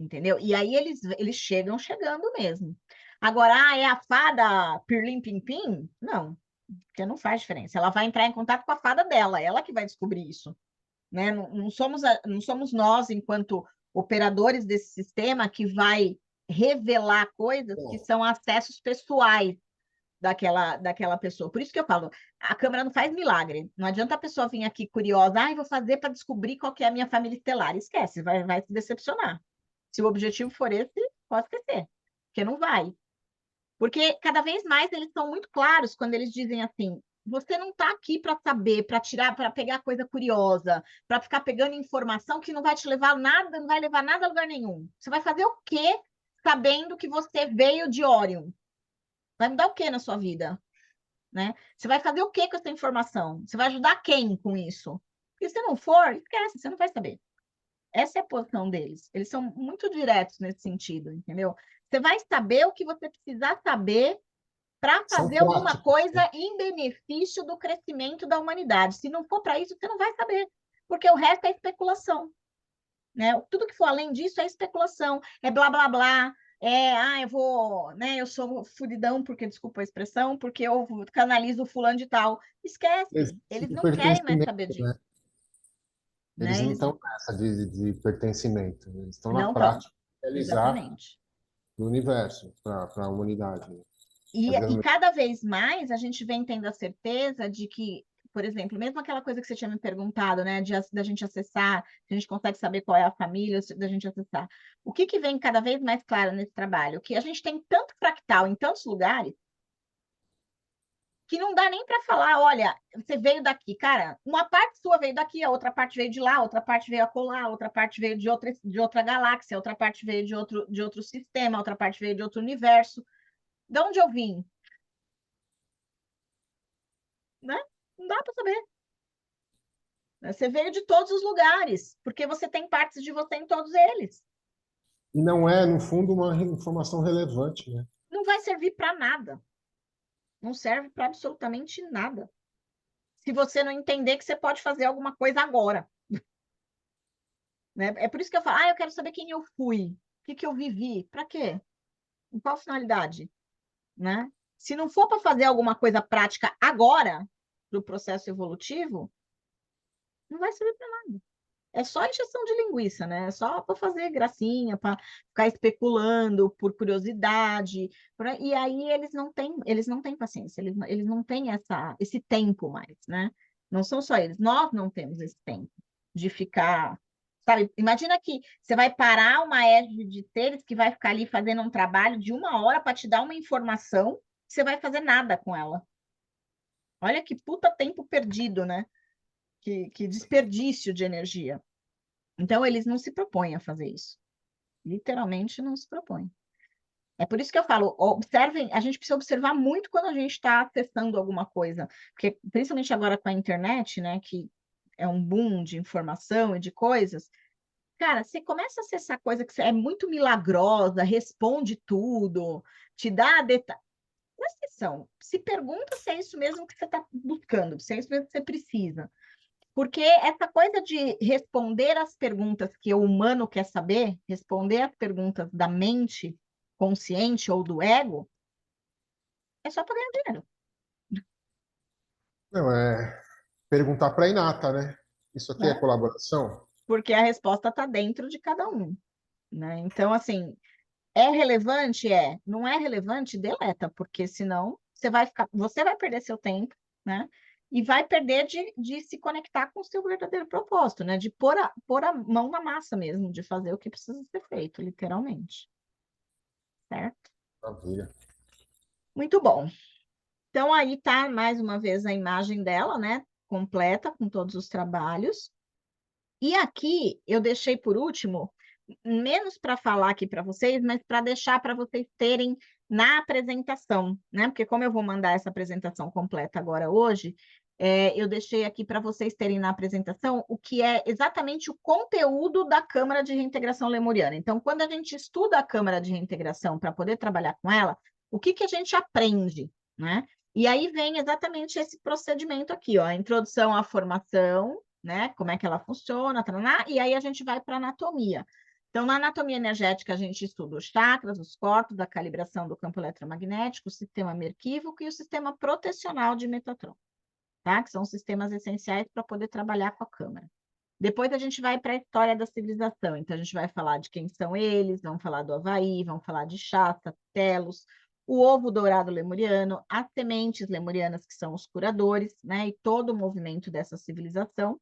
entendeu? E aí eles chegam chegando mesmo. Agora, é a fada pirlim-pim-pim? Não, porque não faz diferença. Ela vai entrar em contato com a fada dela, ela que vai descobrir isso, né? Não somos nós, enquanto operadores desse sistema, que vai revelar coisas que são acessos pessoais daquela pessoa. Por isso que eu falo, a câmera não faz milagre. Não adianta a pessoa vir aqui curiosa, vou fazer para descobrir qual que é a minha família estelar. Esquece, vai se decepcionar. Se o objetivo for esse, pode esquecer, porque não vai. Porque cada vez mais eles são muito claros quando eles dizem assim: você não está aqui para saber, para tirar, para pegar coisa curiosa, para ficar pegando informação que não vai te levar nada, não vai levar nada a lugar nenhum. Você vai fazer o quê sabendo que você veio de Órion? Vai mudar o quê na sua vida? Né? Você vai fazer o quê com essa informação? Você vai ajudar quem com isso? Porque se não for, esquece, você não vai saber. Essa é a posição deles. Eles são muito diretos nesse sentido, entendeu? Você vai saber o que você precisar saber para São fazer alguma práticos, né? coisa em benefício do crescimento da humanidade. Se não for para isso, você não vai saber, porque o resto é especulação, né? Tudo que for além disso é especulação, é blá blá blá, eu vou, né? Eu sou fudidão, porque desculpa a expressão, porque eu canalizo o fulano de tal. Esquece, Existe eles o não querem mais saber pertencimento, disso, né? né? Eles não Eles estão nessa de pertencimento, eles estão na não estão, prática de realizar exatamente. o universo para a humanidade, né? E Fazendo cada vez mais a gente vem tendo a certeza de que, por exemplo, mesmo aquela coisa que você tinha me perguntado, né, da gente acessar, se a gente consegue saber qual é a família, da gente acessar. O que que vem cada vez mais claro nesse trabalho? Que a gente tem tanto fractal em tantos lugares que não dá nem para falar, olha, você veio daqui, cara, uma parte sua veio daqui, a outra parte veio de lá, outra parte veio acolá, outra parte veio de outra galáxia, outra parte veio de outro sistema, outra parte veio de outro universo. De onde eu vim? Né? Não dá para saber. Você veio de todos os lugares, porque você tem partes de você em todos eles. E não é, no fundo, uma informação relevante, né? Não vai servir para nada. Não serve para absolutamente nada. Se você não entender que você pode fazer alguma coisa agora. Né? É por isso que eu falo, eu quero saber quem eu fui, o que eu vivi, para quê? Com qual finalidade? Né? Se não for para fazer alguma coisa prática agora, para o processo evolutivo, não vai servir para nada. É só encheção de linguiça, né? É só para fazer gracinha, para ficar especulando por curiosidade. E aí eles não têm paciência, eles não têm esse tempo mais, né? Não são só eles, nós não temos esse tempo de ficar. Sabe, imagina que você vai parar uma égide de seres que vai ficar ali fazendo um trabalho de 1 hora para te dar uma informação, você vai fazer nada com ela. Olha que puta tempo perdido, né? Que desperdício de energia. Então, eles não se propõem a fazer isso. Literalmente não se propõem. É por isso que eu falo, observem, a gente precisa observar muito quando a gente está acessando alguma coisa, porque principalmente agora com a internet, né, que é um boom de informação e de coisas, cara, você começa a acessar coisa que é muito milagrosa, responde tudo, te dá detalhes. Presta atenção, se pergunta se é isso mesmo que você está buscando, se é isso mesmo que você precisa. Porque essa coisa de responder às perguntas que o humano quer saber, responder às perguntas da mente consciente ou do ego, é só para ganhar dinheiro. Não, é perguntar para a Inata, né? Isso aqui é Né? colaboração? Porque a resposta está dentro de cada um. Né? Então, assim, é relevante? É. Não é relevante? Deleta, porque senão você vai perder seu tempo, né? E vai perder de se conectar com o seu verdadeiro propósito, né? De pôr a mão na massa mesmo, de fazer o que precisa ser feito, literalmente. Certo? Maravilha. Muito bom. Então, aí está, mais uma vez, a imagem dela, né? Completa, com todos os trabalhos. E aqui, eu deixei por último, menos para falar aqui para vocês, mas para deixar para vocês terem na apresentação, né? Porque como eu vou mandar essa apresentação completa agora hoje, eu deixei aqui para vocês terem na apresentação o que é exatamente o conteúdo da Câmara de Reintegração Lemuriana. Então, quando a gente estuda a Câmara de Reintegração para poder trabalhar com ela, o que a gente aprende, né? E aí vem exatamente esse procedimento aqui, ó, a introdução à formação, né? Como é que ela funciona, e aí a gente vai para a anatomia. Então, na anatomia energética, a gente estuda os chakras, os corpos, a calibração do campo eletromagnético, o sistema merquívoco e o sistema protecional de Metatron, tá? Que são os sistemas essenciais para poder trabalhar com a câmara. Depois a gente vai para a história da civilização. Então, a gente vai falar de quem são eles, vamos falar do Havaí, vamos falar de Shasta, Telos, o ovo dourado lemuriano, as sementes lemurianas, que são os curadores, né? E todo o movimento dessa civilização.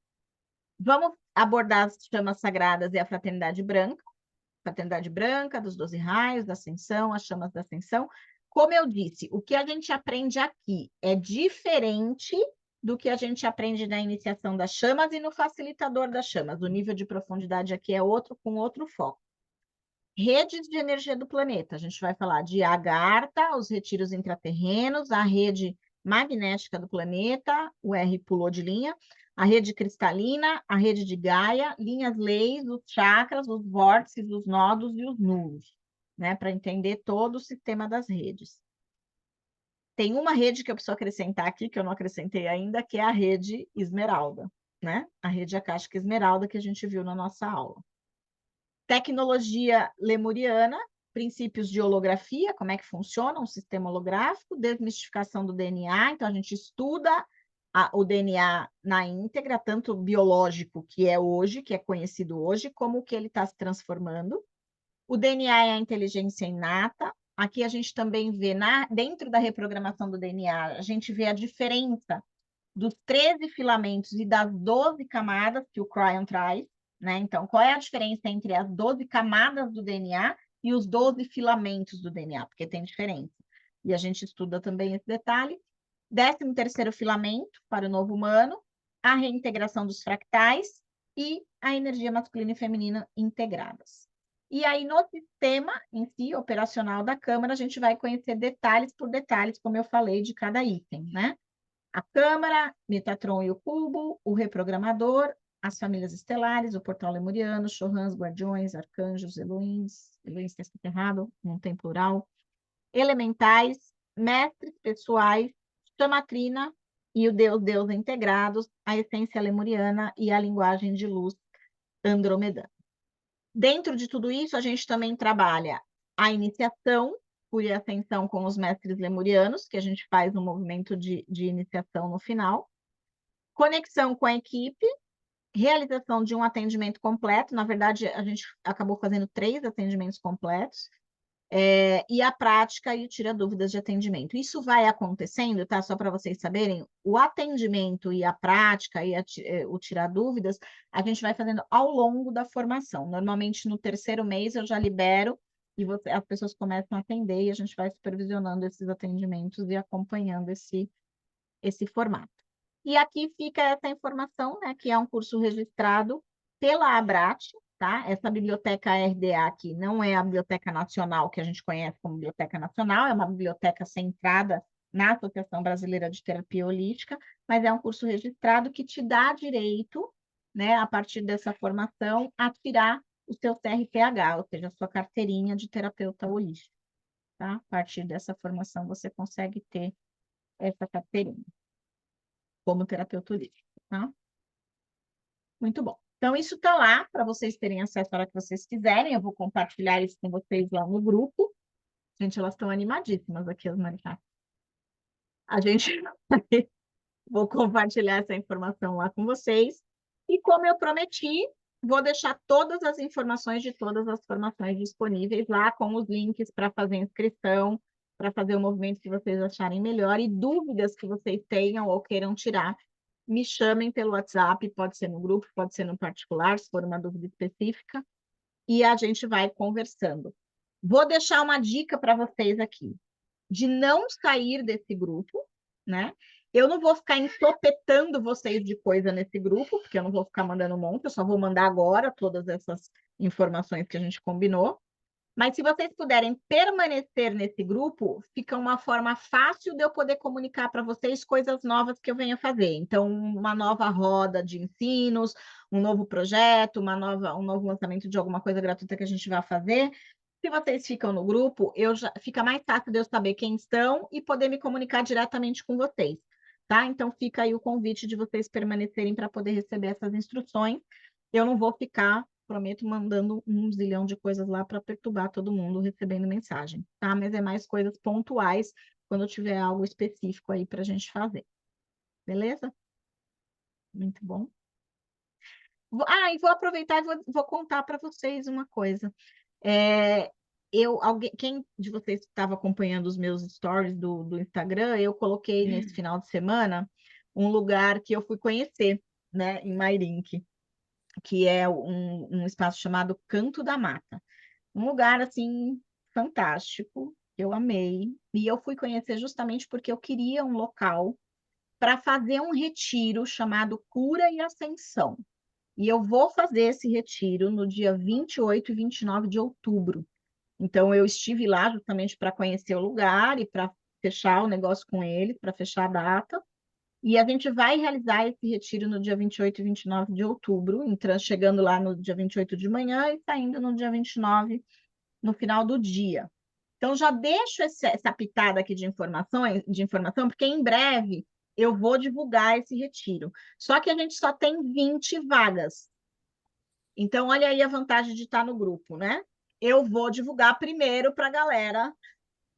Vamos abordar as chamas sagradas e a fraternidade branca, dos 12 raios, da ascensão, as chamas da ascensão. Como eu disse, o que a gente aprende aqui é diferente do que a gente aprende na iniciação das chamas e no facilitador das chamas. O nível de profundidade aqui é outro, com outro foco. Redes de energia do planeta. A gente vai falar de Agartha, os retiros intraterrenos, a rede magnética do planeta, o R pulou de linha, a rede cristalina, a rede de Gaia, linhas leis, os chakras, os vórtices, os nodos e os nulos, né? Para entender todo o sistema das redes. Tem uma rede que eu preciso acrescentar aqui, que eu não acrescentei ainda, que é a rede esmeralda, né? A rede acástica esmeralda que a gente viu na nossa aula. Tecnologia lemuriana, princípios de holografia, como é que funciona um sistema holográfico, desmistificação do DNA, então a gente estuda o DNA na íntegra, tanto biológico que é hoje, que é conhecido hoje, como o que ele está se transformando. O DNA é a inteligência inata. Aqui a gente também vê, dentro da reprogramação do DNA, a gente vê a diferença dos 13 filamentos e das 12 camadas que o Cryon traz, né? Então, qual é a diferença entre as 12 camadas do DNA e os 12 filamentos do DNA? Porque tem diferença. E a gente estuda também esse detalhe. 13º filamento para o novo humano, a reintegração dos fractais e a energia masculina e feminina integradas. E aí, no sistema em si, operacional da Câmara, a gente vai conhecer detalhes por detalhes, como eu falei, de cada item, né? A Câmara, Metatron e o Cubo, o reprogramador, as famílias estelares, o portal lemuriano, Chohans, guardiões, arcanjos, Elohims, está escrito errado, não tem plural, elementais, mestres pessoais, chamatrina e o Deus integrados, a essência lemuriana e a linguagem de luz andromedana. Dentro de tudo isso, a gente também trabalha a iniciação por ascensão com os mestres lemurianos, que a gente faz um movimento de iniciação no final, conexão com a equipe, realização de um atendimento completo, na verdade, a gente acabou fazendo 3 atendimentos completos, e a prática e o tira-dúvidas de atendimento. Isso vai acontecendo, tá? Só para vocês saberem, o atendimento e a prática e o tirar-dúvidas, a gente vai fazendo ao longo da formação. Normalmente, no 3º mês, eu já libero e as pessoas começam a atender e a gente vai supervisionando esses atendimentos e acompanhando esse formato. E aqui fica essa informação, né, que é um curso registrado pela Abrat, tá? Essa biblioteca RDA aqui não é a Biblioteca Nacional que a gente conhece como Biblioteca Nacional, é uma biblioteca centrada na Associação Brasileira de Terapia Holística, mas é um curso registrado que te dá direito, né, a partir dessa formação, a tirar o seu CRPH, ou seja, a sua carteirinha de terapeuta holístico, tá? A partir dessa formação, você consegue ter essa carteirinha como terapeuta holístico, tá? Muito bom. Então, isso está lá para vocês terem acesso a hora que vocês quiserem. Eu vou compartilhar isso com vocês lá no grupo. Gente, elas estão animadíssimas aqui, as Maricá. A gente vou compartilhar essa informação lá com vocês. E como eu prometi, vou deixar todas as informações de todas as formações disponíveis lá, com os links para fazer inscrição, para fazer o movimento que vocês acharem melhor e dúvidas que vocês tenham ou queiram tirar. Me chamem pelo WhatsApp, pode ser no grupo, pode ser no particular, se for uma dúvida específica, e a gente vai conversando. Vou deixar uma dica para vocês aqui, de não sair desse grupo, né? Eu não vou ficar entopetando vocês de coisa nesse grupo, porque eu não vou ficar mandando um monte, eu só vou mandar agora todas essas informações que a gente combinou. Mas se vocês puderem permanecer nesse grupo, fica uma forma fácil de eu poder comunicar para vocês coisas novas que eu venho fazer. Então, uma nova roda de ensinos, um novo projeto, um novo lançamento de alguma coisa gratuita que a gente vai fazer. Se vocês ficam no grupo, fica mais fácil de eu saber quem estão e poder me comunicar diretamente com vocês, tá? Então, fica aí o convite de vocês permanecerem para poder receber essas instruções. Eu não vou ficar, prometo, mandando um zilhão de coisas lá para perturbar todo mundo recebendo mensagem, tá? Mas é mais coisas pontuais quando tiver algo específico aí para a gente fazer. Beleza? Muito bom. E vou aproveitar e vou contar para vocês uma coisa. Quem de vocês estava acompanhando os meus stories do Instagram, eu coloquei nesse final de semana um lugar que eu fui conhecer, né, em Mairink, que é um espaço chamado Canto da Mata. Um lugar, assim, fantástico, eu amei. E eu fui conhecer justamente porque eu queria um local para fazer um retiro chamado Cura e Ascensão. E eu vou fazer esse retiro no dia 28 e 29 de outubro. Então, eu estive lá justamente para conhecer o lugar e para fechar o negócio com ele, para fechar a data. E a gente vai realizar esse retiro no dia 28 e 29 de outubro, chegando lá no dia 28 de manhã e saindo no dia 29, no final do dia. Então, já deixo essa pitada aqui de informação, porque em breve eu vou divulgar esse retiro. Só que a gente só tem 20 vagas. Então, olha aí a vantagem de estar no grupo, né? Eu vou divulgar primeiro para a galera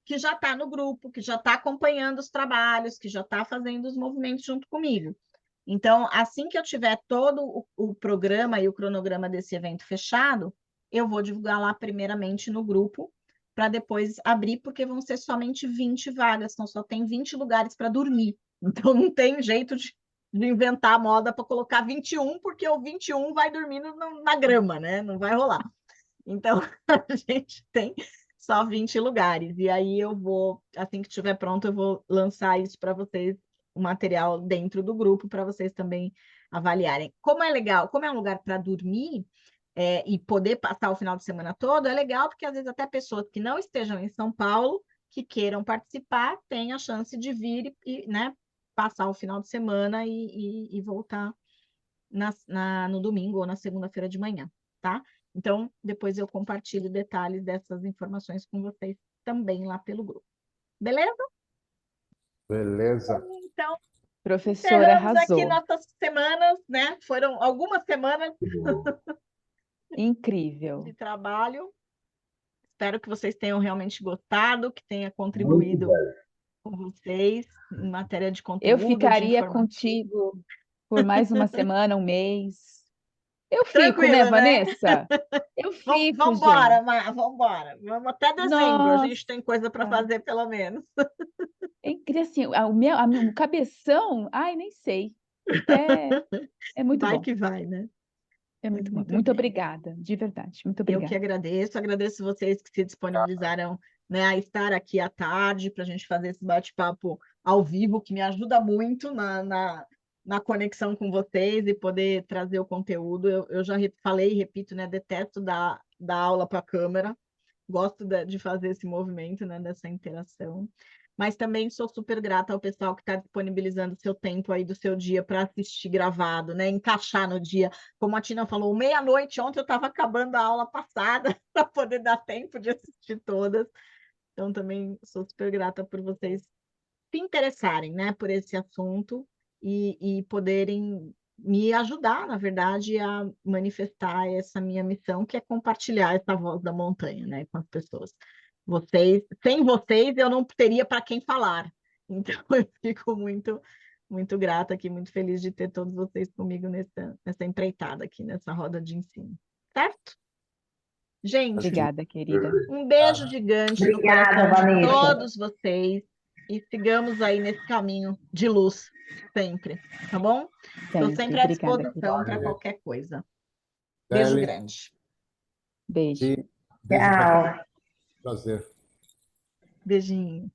que já está no grupo, que já está acompanhando os trabalhos, que já está fazendo os movimentos junto comigo. Então, assim que eu tiver todo o programa e o cronograma desse evento fechado, eu vou divulgar lá primeiramente no grupo, para depois abrir, porque vão ser somente 20 vagas, então só tem 20 lugares para dormir. Então, não tem jeito de inventar a moda para colocar 21, porque o 21 vai dormir na grama, né? Não vai rolar. Então, a gente tem só 20 lugares. E aí eu vou, assim que estiver pronto, eu vou lançar isso para vocês, o material dentro do grupo, para vocês também avaliarem. Como é legal, como é um lugar para dormir, e poder passar o final de semana todo, é legal, porque às vezes até pessoas que não estejam em São Paulo, que queiram participar, têm a chance de vir né, passar o final de semana e voltar no domingo ou na segunda-feira de manhã, tá? Então, depois eu compartilho detalhes dessas informações com vocês também lá pelo grupo. Beleza? Beleza. Então, Professora, encerramos aqui arrasou. nossas semanas, né? Foram algumas semanas Incrível. de trabalho. Espero que vocês tenham realmente gostado, que tenha Muito contribuído bem. com vocês em matéria de Eu conteúdo, de ficaria informação. contigo por mais uma semana, um mês. Eu fico, né, Tranquilo, né? Vanessa? Eu fico, Vamos embora, gente. Mar, vamos embora. Vamos até dezembro, a Nossa, gente tem coisa para fazer pelo menos. é incrível, assim, o cabeção, ai, nem sei. É muito Vai bom, que vai, né? é muito bom. Muito Muito bem. obrigada, de verdade, muito Eu que obrigada. agradeço vocês que se disponibilizaram, né, a estar aqui à tarde para a gente fazer esse bate-papo ao vivo, que me ajuda muito na conexão com vocês e poder trazer o conteúdo. Eu já falei e repito, né, detesto dar aula para a câmera, gosto de fazer esse movimento, né, dessa interação. Mas também sou super grata ao pessoal que está disponibilizando seu tempo aí do seu dia para assistir gravado, né? Encaixar no dia. Como a Tina falou, meia-noite, ontem eu estava acabando a aula passada para poder dar tempo de assistir todas. Então, também sou super grata por vocês se interessarem, né, por esse assunto e poderem me ajudar, na verdade, a manifestar essa minha missão, que é compartilhar essa voz da montanha, né, com as pessoas. Sem vocês, eu não teria para quem falar. Então, eu fico muito, muito grata aqui, muito feliz de ter todos vocês comigo nessa empreitada aqui, nessa roda de ensino. Certo? Gente, Obrigada, querida. um beijo gigante no Obrigada, coração de Vanessa. todos vocês e sigamos aí nesse caminho de luz sempre, tá bom? Estou sempre à Obrigada, disposição para querida. qualquer coisa. Beijo Deli, grande. Beijo. e beijo pra Tchau. prazer. Beijinho.